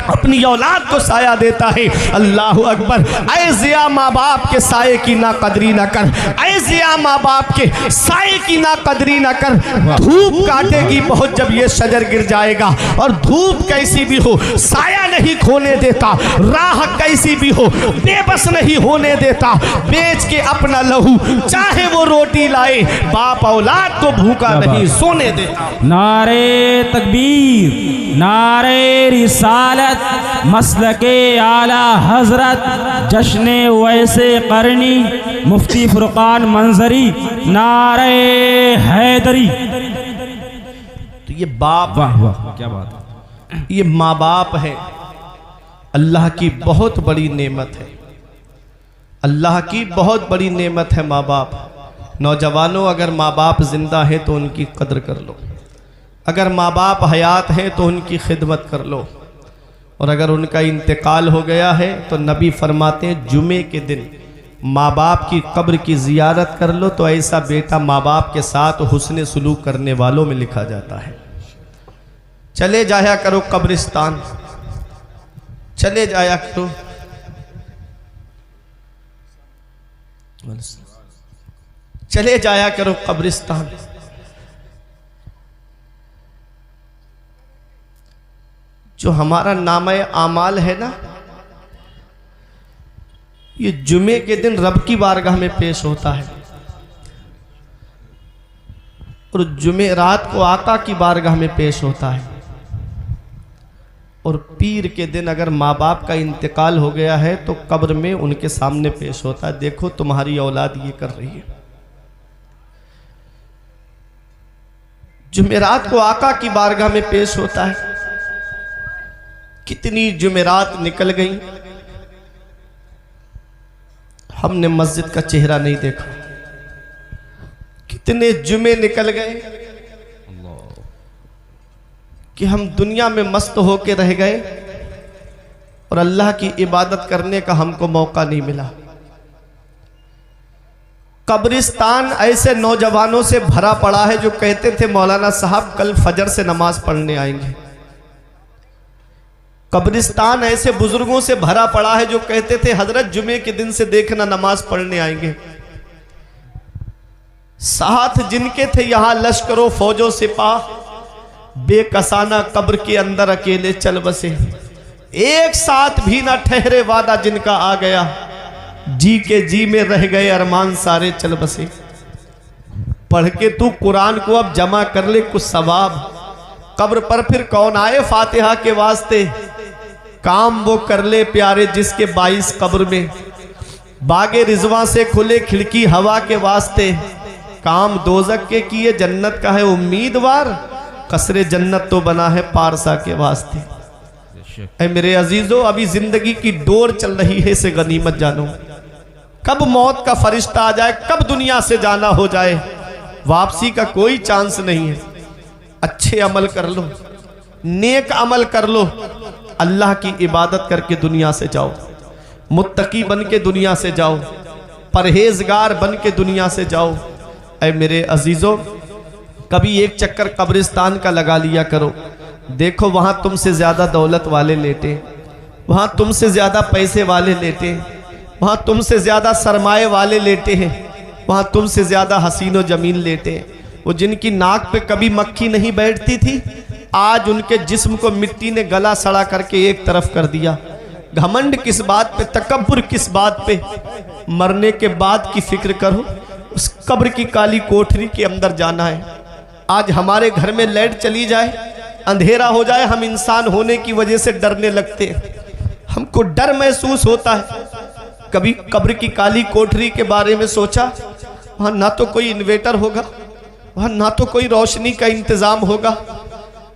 अपनी औलाद को साया देता है। अल्लाह अकबर। ऐ जिया माँ बाप के साये की ना कदरी ना कर, ऐ जिया माँ बाप के साये की ना कदरी ना कर। धूप काटेगी बहुत जब ये शजर गिर जाएगा, और धूप कैसी भी हो साया नहीं खोने देता, राह कैसी भी हो, बेबस नहीं होने देता, बेच के अपना लहू चाहे वो रोटी लाए, बाप औलाद को भूखा नहीं सोने देता। नारे तकबीर, नारे रिसालत, मसलके आला हजरत, जश्ने वैसे करनी, मुफ्ती फुरकान मंजरी, नारे हैदरी। तो ये बाप, वाह वाह क्या बात है। ये माँ बाप है, अल्लाह की बहुत बड़ी नेमत है, अल्लाह की बहुत बड़ी नेमत है माँ बाप। नौजवानों, अगर माँ बाप जिंदा है तो उनकी कदर कर लो, अगर माँ बाप हयात हैं तो उनकी खिदमत कर लो, और अगर उनका इंतकाल हो गया है तो नबी फरमाते हैं जुमे के दिन माँ बाप की कब्र की ज़ियारत कर लो, तो ऐसा बेटा माँ बाप के साथ हुस्न सलूक करने वालों में लिखा जाता है। चले जाया करो कब्रिस्तान, चले जाया करो, चले जाया करो कब्रिस्तान। जो हमारा नामे आमाल है ना, ये जुमे के दिन रब की बारगाह में पेश होता है, और जुमे रात को आका की बारगाह में पेश होता है, और पीर के दिन अगर माँ बाप का इंतकाल हो गया है तो कब्र में उनके सामने पेश होता है। देखो तुम्हारी औलाद ये कर रही है। जुमेरात को आका की बारगाह में पेश होता है। कितनी जुमेरात निकल गई, हमने मस्जिद का चेहरा नहीं देखा। कितने जुमे निकल गए कि हम दुनिया में मस्त होके रह गए और अल्लाह की इबादत करने का हमको मौका नहीं मिला। कब्रिस्तान ऐसे नौजवानों से भरा पड़ा है जो कहते थे मौलाना साहब कल फजर से नमाज पढ़ने आएंगे। कब्रिस्तान ऐसे बुजुर्गों से भरा पड़ा है जो कहते थे हजरत जुमे के दिन से देखना नमाज पढ़ने आएंगे। साथ जिनके थे यहां लश्करों फौजों सिपाह, बेकसाना कब्र के अंदर अकेले चल बसे। एक साथ भी ना ठहरे वादा जिनका आ गया, जी के जी में रह गए अरमान सारे चल बसे। पढ़ के तू कुरान को अब जमा कर ले कुछ सवाब, कब्र पर फिर कौन आए फातिहा के वास्ते। काम वो कर ले प्यारे जिसके 22 कब्र में, बागे रिजवा से खुले खिड़की हवा के वास्ते। काम दोजक के किए जन्नत का है उम्मीदवार, कसरे जन्नत तो बना है पारसा के वास्ते। ऐ मेरे अजीजों, अभी जिंदगी की डोर चल रही है, इसे गनीमत जानो। कब मौत का फरिश्ता आ जाए, कब दुनिया से जाना हो जाए, वापसी का कोई चांस नहीं है। अच्छे अमल कर लो, नेक अमल कर लो, अल्लाह की इबादत करके दुनिया से जाओ, मुत्तकी बन के दुनिया से जाओ, परहेजगार बन के दुनिया से जाओ। ऐ मेरे अजीजों, कभी एक चक्कर कब्रिस्तान का लगा लिया करो। देखो वहां तुमसे ज्यादा दौलत वाले लेटे, वहां तुमसे ज्यादा पैसे वाले लेटे, वहां तुमसे ज्यादा सरमाए वाले लेटे हैं, वहां तुमसे ज्यादा हसीनो जमीन लेटे। वो जिनकी नाक पे कभी मक्खी नहीं बैठती थी, आज उनके जिस्म को मिट्टी ने गला सड़ा करके एक तरफ कर दिया। घमंड किस बात पे, तकब्बुर किस बात पे। मरने के बाद की फिक्र करो, उस कब्र की काली कोठरी के अंदर जाना है। आज हमारे घर में लाइट चली जाए, अंधेरा हो जाए, हम इंसान होने की वजह से डरने लगते हैं, हमको डर महसूस होता है। कभी कब्र की काली कोठरी के बारे में सोचा, वहां ना तो कोई इन्वेटर होगा, वहां ना तो कोई रोशनी का इंतजाम होगा।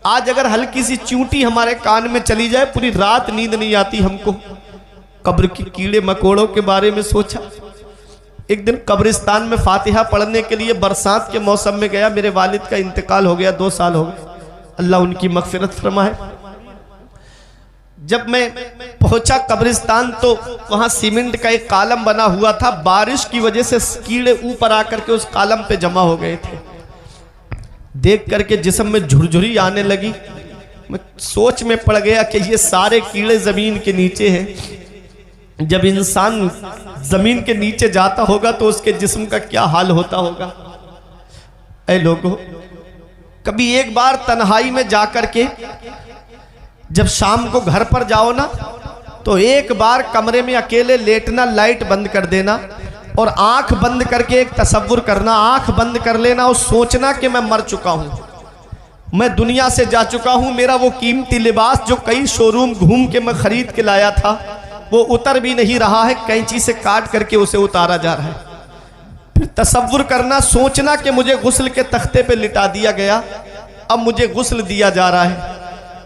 आज अगर हल्की सी चूंटी हमारे कान में चली जाए, पूरी रात नींद नहीं आती हमको। कब्र की कीड़े मकोड़ों के बारे में सोचा। एक दिन कब्रिस्तान में फातिहा पढ़ने के लिए बरसात के मौसम में गया। मेरे वालिद का इंतकाल हो गया, 2 साल हो गए, अल्लाह उनकी मगफिरत फरमाए। जब मैं पहुंचा कब्रिस्तान तो वहां सीमेंट का एक कालम बना हुआ था। बारिश की वजह से कीड़े ऊपर आकर के उस कालम पे जमा हो गए थे। देख करके जिस्म में झुरझुरी आने लगी। मैं सोच में पड़ गया कि ये सारे कीड़े जमीन के नीचे हैं। जब इंसान जमीन के नीचे जाता होगा तो उसके जिस्म का क्या हाल होता होगा। ऐ लोगों, कभी एक बार तन्हाई में जाकर के जब शाम को घर पर जाओ ना, तो एक बार कमरे में अकेले लेटना, लाइट बंद कर देना और आंख बंद करके एक तसव्वुर करना, आंख बंद कर लेना और सोचना कि मैं मर चुका हूं, मैं दुनिया से जा चुका हूं, मेरा वो कीमती लिबास जो कई शोरूम घूम के मैं खरीद के लाया था वो उतर भी नहीं रहा है, कैंची से काट करके उसे उतारा जा रहा है। फिर तसव्वुर करना, सोचना कि मुझे गुस्ल के तख्ते पे लिटा दिया गया, अब मुझे गुस्ल दिया जा रहा है।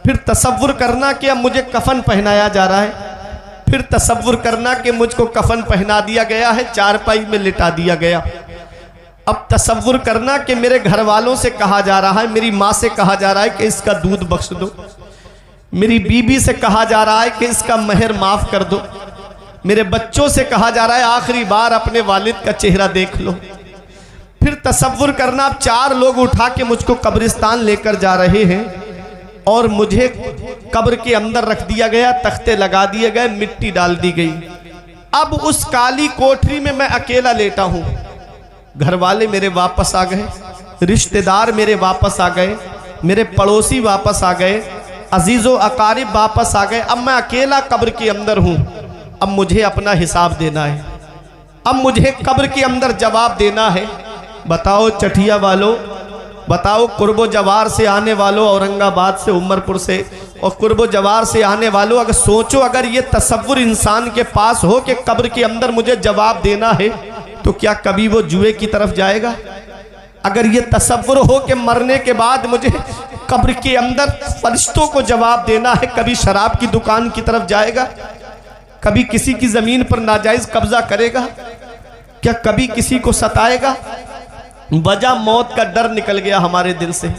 फिर तसव्वुर करना कि अब मुझे कफन पहनाया जा रहा है। फिर तसव्वुर करना कि मुझको कफन पहना दिया गया है, चारपाई में लिटा दिया गया। अब तसव्वुर करना कि मेरे घर वालों से कहा जा रहा है, मेरी माँ से कहा जा रहा है कि इसका दूध बख्श दो, मेरी बीबी से कहा जा रहा है कि इसका महर माफ कर दो, मेरे बच्चों से कहा जा रहा है आखिरी बार अपने वालिद का चेहरा देख लो। फिर तसव्वुर करना, अब 4 लोग उठा के मुझको कब्रिस्तान लेकर जा रहे हैं और मुझे कब्र के अंदर रख दिया गया, तख्ते लगा दिए गए, मिट्टी डाल दी गई। अब उस काली कोठरी में मैं अकेला लेटा हूं, घर वाले मेरे वापस आ गए, रिश्तेदार मेरे वापस आ गए, मेरे पड़ोसी वापस आ गए, अजीज़ो अकारिब वापस आ गए। अब मैं अकेला कब्र के अंदर हूं, अब मुझे अपना हिसाब देना है, अब मुझे कब्र के अंदर जवाब देना है। बताओ चठिया वालों, बताओ कुर्बो जवार से आने वालों, औरंगाबाद से, उमरपुर से और कुर्बो जवार से आने वालों, अगर सोचो अगर ये तसव्वुर इंसान के पास हो कि कब्र के अंदर मुझे जवाब देना है, तो क्या कभी वो जुए की तरफ जाएगा? अगर ये तसव्वुर हो कि मरने के बाद मुझे कब्र के अंदर फरिश्तों को जवाब देना है, कभी शराब की दुकान की तरफ जाएगा? कभी किसी की ज़मीन पर नाजायज़ कब्जा करेगा? क्या कभी किसी को सताएगा? वजह मौत का डर निकल गया हमारे दिल से।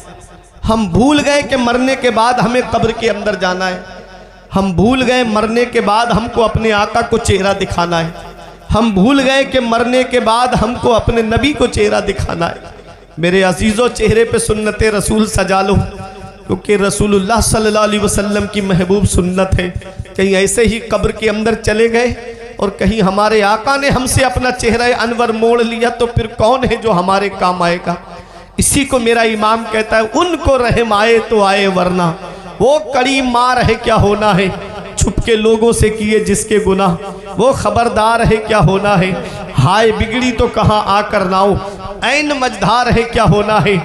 हम भूल गए कि मरने के बाद हमें कब्र के अंदर जाना है। हम भूल गए मरने के बाद हमको अपने आका को चेहरा दिखाना है। हम भूल गए कि मरने के बाद हमको अपने नबी को चेहरा दिखाना है। मेरे अजीज़ों, चेहरे पे सुन्नत रसूल सजा लो, क्योंकि रसूलुल्लाह सल्लल्लाहु अलैहि वसल्लम की महबूब सुन्नत है। कहीं ऐसे ही कब्र के अंदर चले गए और कहीं हमारे आका ने हमसे अपना चेहरा अनवर मोड़ लिया, तो फिर कौन है जो हमारे काम आएगा? इसी को मेरा इमाम कहता है, उनको रहम आए तो आए, वरना वो कड़ी मार है क्या होना है। छुप के लोगों से किए जिसके गुनाह, वो खबरदार है क्या होना है। हाय बिगड़ी तो कहाँ आकर नाओ, ऐन मझधार है क्या होना है।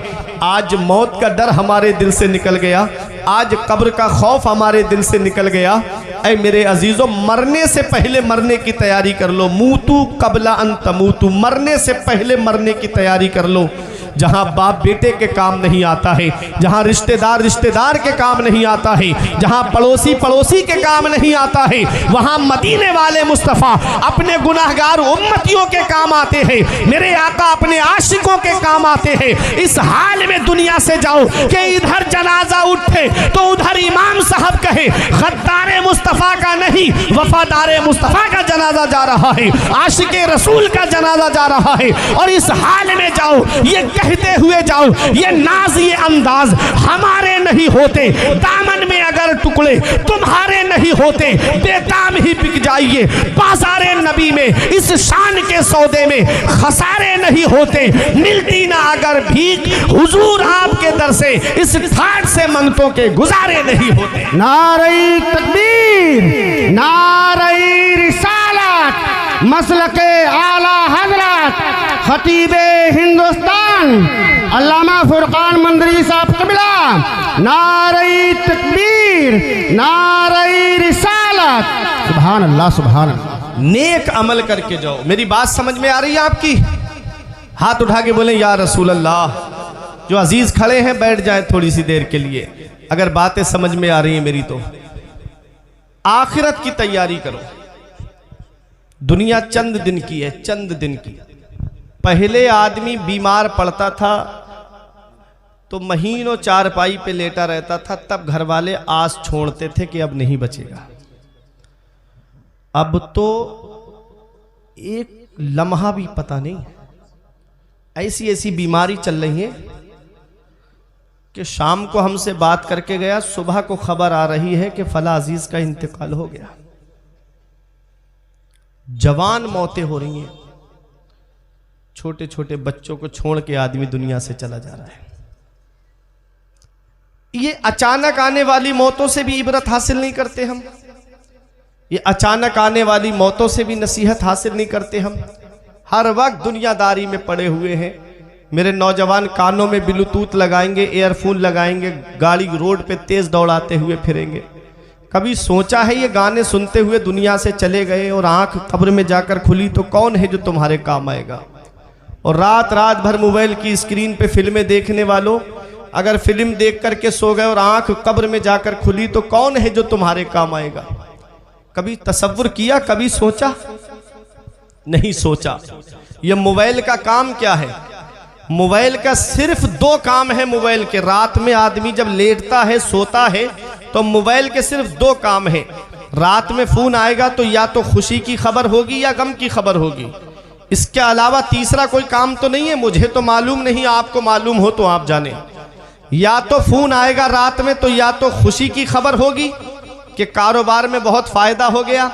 आज मौत का डर हमारे दिल से निकल गया, आज कब्र का खौफ हमारे दिल से निकल गया। ऐ मेरे अजीज़ों, मरने से पहले मरने की तैयारी कर लो। मूतू कबला अन तमूतू, मरने से पहले मरने की तैयारी कर लो। जहाँ बाप बेटे के काम नहीं आता है, जहाँ रिश्तेदार रिश्तेदार के काम नहीं आता है, जहाँ पड़ोसी पड़ोसी के काम नहीं आता है, वहाँ मदीने वाले मुस्तफ़ा अपने गुनाहगार उम्मतियों के काम आते हैं। मेरे आका अपने आशिकों के काम आते हैं। इस हाल में दुनिया से जाओ कि इधर जनाजा उठे तो उधर इमाम साहब कहे गद्दारे मुस्तफ़ा का नहीं, वफादारे मुस्तफ़ा का जनाजा जा रहा है, आशिके रसूल का जनाजा जा रहा है। और इस हाल में जाओ, ये कहते हुए जाओ, ये नाज ये अंदाज हमारे नहीं होते, दामन में अगर टुकड़े तुम्हारे नहीं होते, बेदाम ही बिक जाइए बाजारे नबी में। इस शान के सौदे में खसारे नहीं होते, मिलती ना अगर भीख हुजूर आपके दर से, इस ठाट से मंगतों के गुजारे नहीं होते। नारे तकबीर, नारे रिसालत, मसलके आला हजरत खतीबे हिंदुस्तान अल्लामा फुरकान मंदरी साहब क़िबला, नारे तकबीर, नारे रिसालत। सुभान अल्लाह, सुभान अल्लाह। नेक अमल करके जाओ। मेरी बात समझ में आ रही है आपकी? हाथ उठा के बोले या रसूल अल्लाह। जो अजीज खड़े हैं बैठ जाए थोड़ी सी देर के लिए, अगर बातें समझ में आ रही हैं मेरी तो। आखिरत की तैयारी करो। दुनिया चंद दिन की है, चंद दिन की। पहले आदमी बीमार पड़ता था तो महीनों चारपाई पे लेटा रहता था, तब घर वाले आस छोड़ते थे कि अब नहीं बचेगा। अब तो एक लम्हा भी पता नहीं, ऐसी ऐसी बीमारी चल रही है कि शाम को हमसे बात करके गया, सुबह को खबर आ रही है कि फला अजीज का इंतकाल हो गया। जवान मौतें हो रही हैं, छोटे छोटे बच्चों को छोड़ के आदमी दुनिया से चला जा रहा है। ये अचानक आने वाली मौतों से भी इबरत हासिल नहीं करते हम। ये अचानक आने वाली मौतों से भी नसीहत हासिल नहीं करते हम। हर वक्त दुनियादारी में पड़े हुए हैं। मेरे नौजवान कानों में ब्लूटूथ लगाएंगे, एयरफोन लगाएंगे, गाड़ी रोड पे तेज दौड़ाते हुए फिरेंगे। कभी सोचा है ये गाने सुनते हुए दुनिया से चले गए और आंख कब्र में जाकर खुली तो कौन है जो तुम्हारे काम आएगा? और रात रात भर मोबाइल की स्क्रीन पे फिल्में देखने वालों, अगर फिल्म देख करके सो गए और आंख कब्र में जाकर खुली तो कौन है जो तुम्हारे काम आएगा? कभी तसव्वुर किया, कभी सोचा? नहीं सोचा। ये मोबाइल का काम क्या है? मोबाइल का सिर्फ 2 काम है मोबाइल के। रात में आदमी जब लेटता है, सोता है, तो मोबाइल के सिर्फ 2 काम है। रात में फोन आएगा तो या तो खुशी की खबर होगी या गम की खबर होगी। इसके अलावा तीसरा कोई काम तो नहीं है। मुझे तो मालूम नहीं, आपको मालूम हो तो आप जाने। या तो फोन आएगा रात में तो या तो खुशी की खबर होगी कि कारोबार में बहुत फायदा हो गया,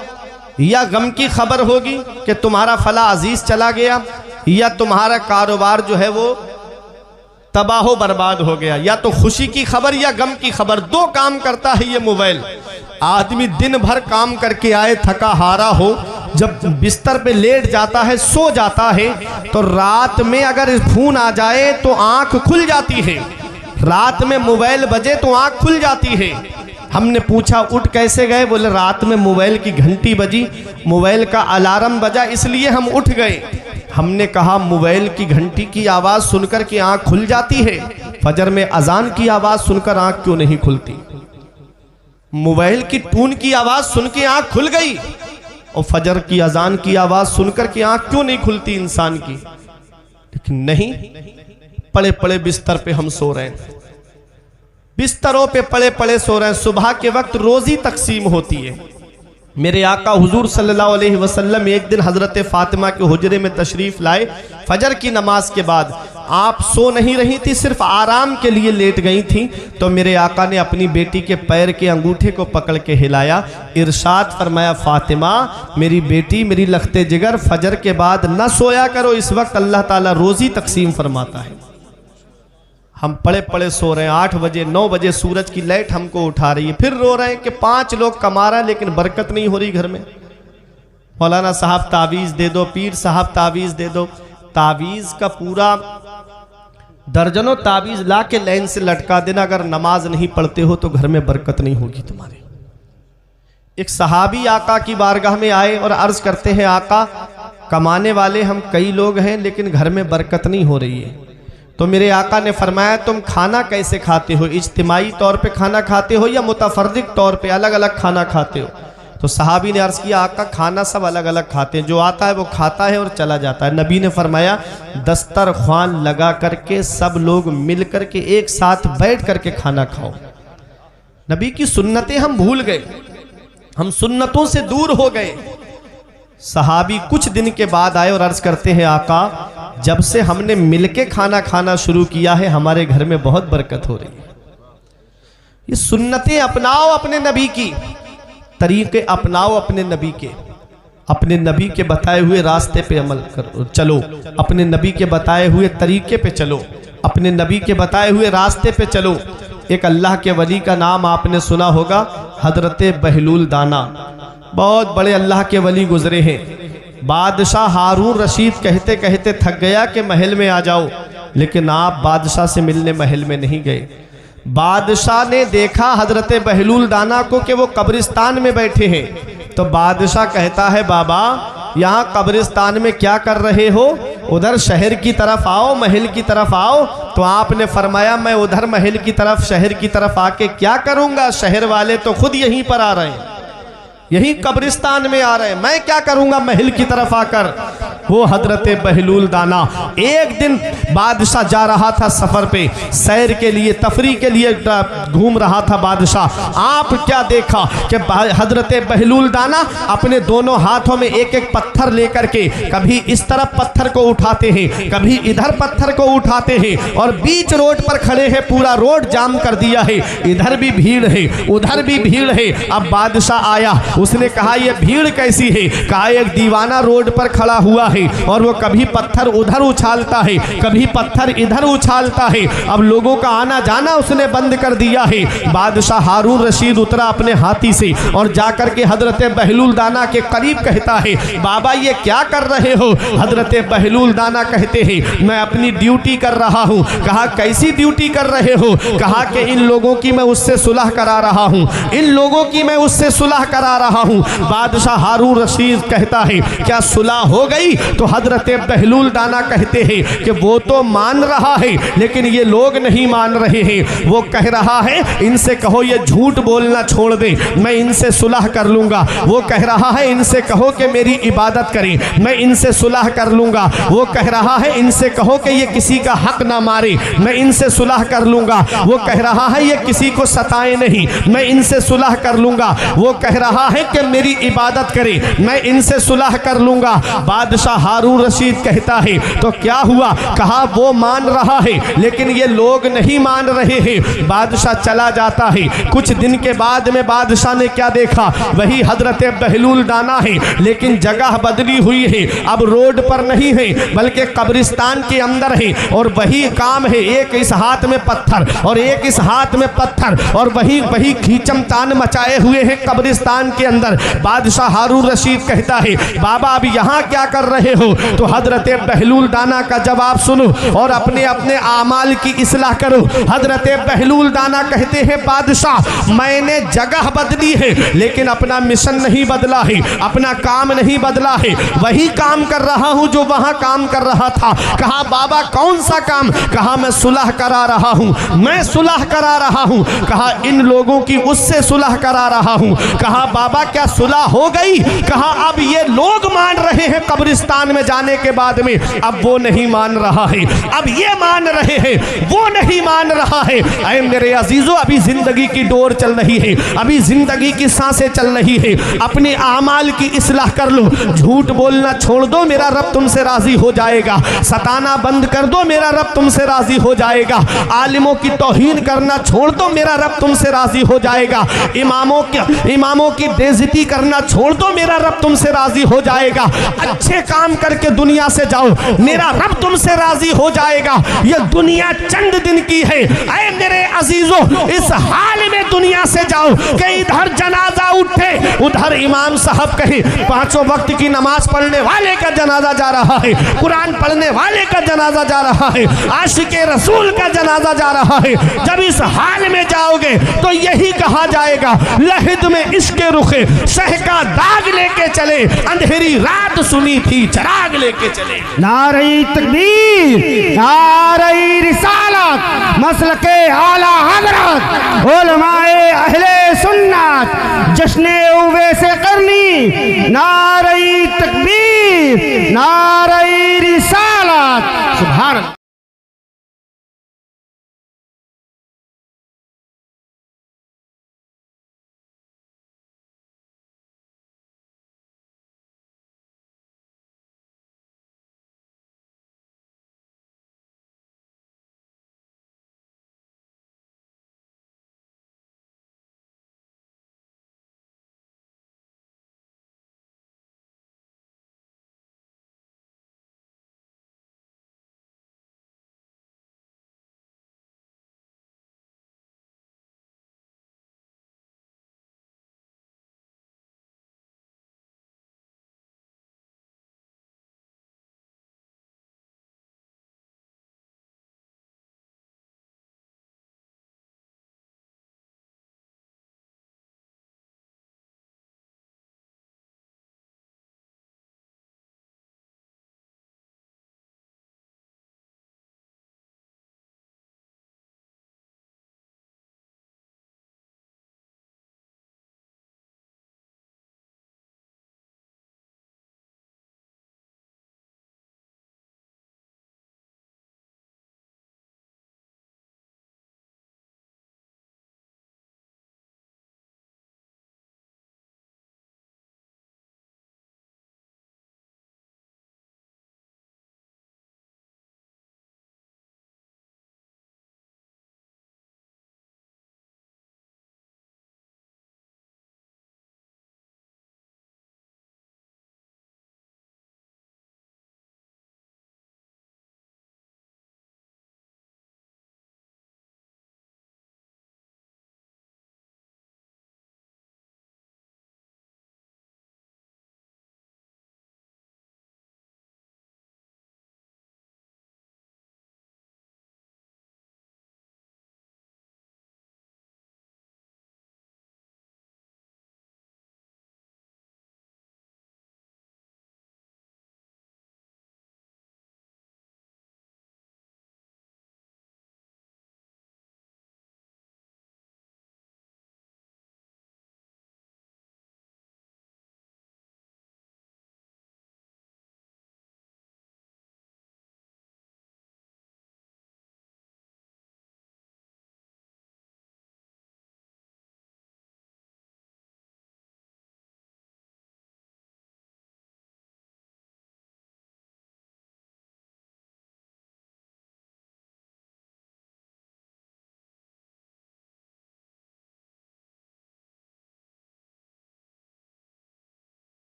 या गम की खबर होगी कि तुम्हारा फला अजीज चला गया, या तुम्हारा कारोबार जो है वो तबाह बर्बाद हो गया। या तो खुशी की खबर या गम की खबर। 2 काम करता है ये मोबाइल। आदमी दिन भर काम करके आए, थका हारा हो, जब बिस्तर पे लेट जाता है, सो जाता है, तो रात में अगर फोन आ जाए तो आंख खुल जाती है। रात में मोबाइल बजे तो आंख खुल जाती है। हमने पूछा उठ कैसे गए? बोले रात में मोबाइल की घंटी बजी, मोबाइल का अलार्म बजा, इसलिए हम उठ गए। हमने कहा मोबाइल की घंटी की आवाज़ सुनकर के आंख खुल जाती है, फजर में अजान की आवाज़ सुनकर आंख क्यों नहीं खुलती? मोबाइल की टून की आवाज़ सुन के आंख खुल गई और फजर की अजान की आवाज़ सुनकर के आंख क्यों नहीं खुलती इंसान की? लेकिन नहीं, पड़े पड़े बिस्तर पे हम सो रहे हैं, बिस्तरों पे पड़े पड़े सो रहे हैं। सुबह के वक्त रोज़ी तकसीम होती है। मेरे आका हुजूर सल्लल्लाहु अलैहि वसल्लम एक दिन हज़रत फ़ातिमा के हुजरे में तशरीफ़ लाए। फजर की नमाज के बाद आप सो नहीं रही थी, सिर्फ आराम के लिए लेट गई थी। तो मेरे आका ने अपनी बेटी के पैर के अंगूठे को पकड़ के हिलाया, इरशाद फरमाया, फ़ातिमा मेरी बेटी, मेरी लखते जिगर, फजर के बाद न सोया करो, इस वक्त अल्लाह ताला रोज़ी तकसीम फरमाता है। हम पड़े पड़े सो रहे हैं। 8 बजे 9 बजे सूरज की लाइट हमको उठा रही है। फिर रो रहे हैं कि 5 लोग कमा रहे हैं लेकिन बरकत नहीं हो रही घर में। मौलाना साहब तावीज़ दे दो, पीर साहब तावीज़ दे दो। तावीज़ का पूरा दर्जनों तावीज़ ला के लाइन से लटका देना, अगर नमाज नहीं पढ़ते हो तो घर में बरकत नहीं होगी तुम्हारे। एक सहाबी आका की बारगाह में आए और अर्ज करते हैं, आका कमाने वाले हम कई लोग हैं लेकिन घर में बरकत नहीं हो रही है। तो मेरे आका ने फरमाया, तुम खाना कैसे खाते हो? इज्तिमाई तौर पे खाना खाते हो या मुतफर्रिक तौर पे अलग अलग खाना खाते हो? तो सहाबी ने अर्ज़ किया, आका खाना सब अलग अलग खाते हैं, जो आता है वो खाता है और चला जाता है। नबी ने फरमाया, दस्तरख्वान लगा करके सब लोग मिल करके एक साथ बैठ करके खाना खाओ। नबी की सुन्नतें हम भूल गए, हम सुन्नतों से दूर हो गए। सहाबी कुछ दिन के बाद आए और अर्ज करते हैं, आका जब से हमने मिलके खाना खाना शुरू किया है हमारे घर में बहुत बरकत हो रही है। ये सुन्नतें अपनाओ, अपने नबी की तरीके अपनाओ, अपने नबी के बताए हुए रास्ते पे अमल करो, चलो, अपने नबी के बताए हुए तरीके पे चलो, अपने नबी के बताए हुए रास्ते पे चलो। एक अल्लाह के वली का नाम आपने सुना होगा, हजरत बहलूल दाना, बहुत बड़े अल्लाह के वली गुजरे हैं। बादशाह हारून रशीद कहते कहते थक गया कि महल में आ जाओ, लेकिन आप बादशाह से मिलने महल में नहीं गए। बादशाह ने देखा हजरत बहलूल दाना को कि वो कब्रिस्तान में बैठे हैं। तो बादशाह कहता है, बाबा यहाँ कब्रिस्तान में क्या कर रहे हो? उधर शहर की तरफ आओ, महल की तरफ आओ। तो आपने फरमाया, मैं उधर महल की तरफ, शहर की तरफ आके क्या करूँगा? शहर वाले तो खुद यहीं पर आ रहे हैं, यही कब्रिस्तान में आ रहे हैं, मैं क्या करूंगा महल की तरफ आकर? वो हजरत बहलूल दाना, एक दिन बादशाह जा रहा था सफर पे, सैर के लिए, तफरी के लिए घूम रहा था बादशाह। आप क्या देखा कि हजरत बहलूल दाना अपने दोनों हाथों में एक एक पत्थर लेकर के कभी इस तरफ पत्थर को उठाते हैं, कभी इधर पत्थर को उठाते हैं, और बीच रोड पर खड़े हैं, पूरा रोड जाम कर दिया है, इधर भी भीड़ है उधर भी भीड़ है। अब बादशाह आया, उसने कहा ये भीड़ कैसी है? कहा एक दीवाना रोड पर खड़ा हुआ है और वो कभी पत्थर उधर उछालता है, कभी पत्थर इधर उछालता है। अब लोगों का आना जाना उसने बंद कर दिया है। बादशाह हारून रशीद उतरा अपने हाथी से और जाकर के हजरत बहलूल दाना के करीब कहता है, बाबा ये क्या कर रहे हो? हजरत बहलूल दाना कहते हैं, मैं अपनी ड्यूटी कर रहा हूँ। कहा कैसी ड्यूटी कर रहे हो? कहा कि इन लोगों की मैं उससे सुलह करा रहा हूँ, इन लोगों की मैं उससे सुलह करा रहा हूँ। बादशाह हारून रशीद कहता है, क्या सुलह हो गई? तो हजरत बहलूल दाना कहते हैं कि वो तो मान रहा है लेकिन ये लोग नहीं मान रहे हैं। वो कह रहा है इनसे कहो ये झूठ बोलना छोड़ दे, मैं इनसे सुलह कर लूंगा। वो कह रहा है इनसे कहो कि मेरी इबादत करें, मैं इनसे सुलह कर लूंगा। वो कह रहा है इनसे कहो कि ये किसी का हक ना मारे, मैं इनसे सुलह कर लूंगा। वो कह रहा है ये किसी को सताए नहीं, मैं इनसे सुलह कर लूंगा। वो कह रहा है कि मेरी इबादत करे, मैं इनसे सुलह कर लूंगा। बादशाह हारून रशीद कहता है तो क्या हुआ? कहा वो मान रहा है लेकिन ये लोग नहीं मान रहे हैं। बादशाह चला जाता है। कुछ दिन के बाद में बादशाह ने क्या देखा? वही हजरत बहलूल दाना है लेकिन जगह बदली हुई है। अब रोड पर नहीं है बल्कि कब्रिस्तान के अंदर है और वही काम है, एक इस हाथ में पत्थर और एक इस हाथ में पत्थर और वही खींचम तान मचाए हुए हैं कब्रिस्तान के अंदर। बादशाह हारून रशीद कहता है, बाबा अब यहाँ क्या कर रहे हो? तो हजरत बहलूल दाना का जवाब सुनो और अपने अपने आमाल की इस्लाह करो। हजरत बहलूल दाना कहते हैं, बादशाह मैंने जगह बदली है लेकिन अपना मिशन नहीं बदला है, अपना काम नहीं बदला है, वही काम कर रहा हूं जो वहां काम कर रहा था। कहा बाबा कौन सा काम? कहा मैं सुलह करा रहा हूं, मैं सुलह करा रहा हूं। कहा इन लोगों की उससे सुलह करा रहा हूं। कहा बाबा क्या सुलह हो गई? कहा अब ये लोग मान रहे हैं कब्रिस्तान में जाने के बाद में, अब वो नहीं मान रहा है, अब ये मान रहे हैं, वो नहीं मान रहा है। ऐ मेरे अजीजों अभी जिंदगी की डोर चल रही है, अभी जिंदगी की सांसें चल रही है। अपने आमाल की इस्लाह कर लो, झूठ बोलना छोड़ दो, मेरा रब तुमसे राजी हो जाएगा। सताना बंद कर दो, मेरा रब तुमसे राजी हो जाएगा। आलिमों की तौहीन करना छोड़ दो, मेरा रब तुमसे राजी हो जाएगा। इमामों की बेइज्जती करना छोड़ दो, मेरा रब तुमसे राजी हो जाएगा। अच्छे काम करके दुनिया से जाओ, मेरा रब तुमसे राजी हो जाएगा। यह दुनिया चंद दिन की है। ऐ मेरे अजीजों इस हाल में दुनिया से जाओ कि इधर जनाजा उठे, उधर इमाम साहब कहे पांचों वक्त की नमाज पढ़ने वाले का जनाजा जा रहा है, कुरान पढ़ने वाले का जनाजा जा रहा है, आशिके रसूल का जनाजा जा रहा है। जब इस हाल में जाओगे तो यही कहा जाएगा, लहिद में इश्क़े रुखे शह का दाग लेके चले, अंधेरी रात सुनी थी चराग लेके चले। नारे तकबीर, नारे रिसालत, मसलके आला हज़रत, उलमाए अहले सुन्नत, जश्ने उवैसे करनी। नारे तकबीर, नारे रिसालत। सुभान अल्लाह।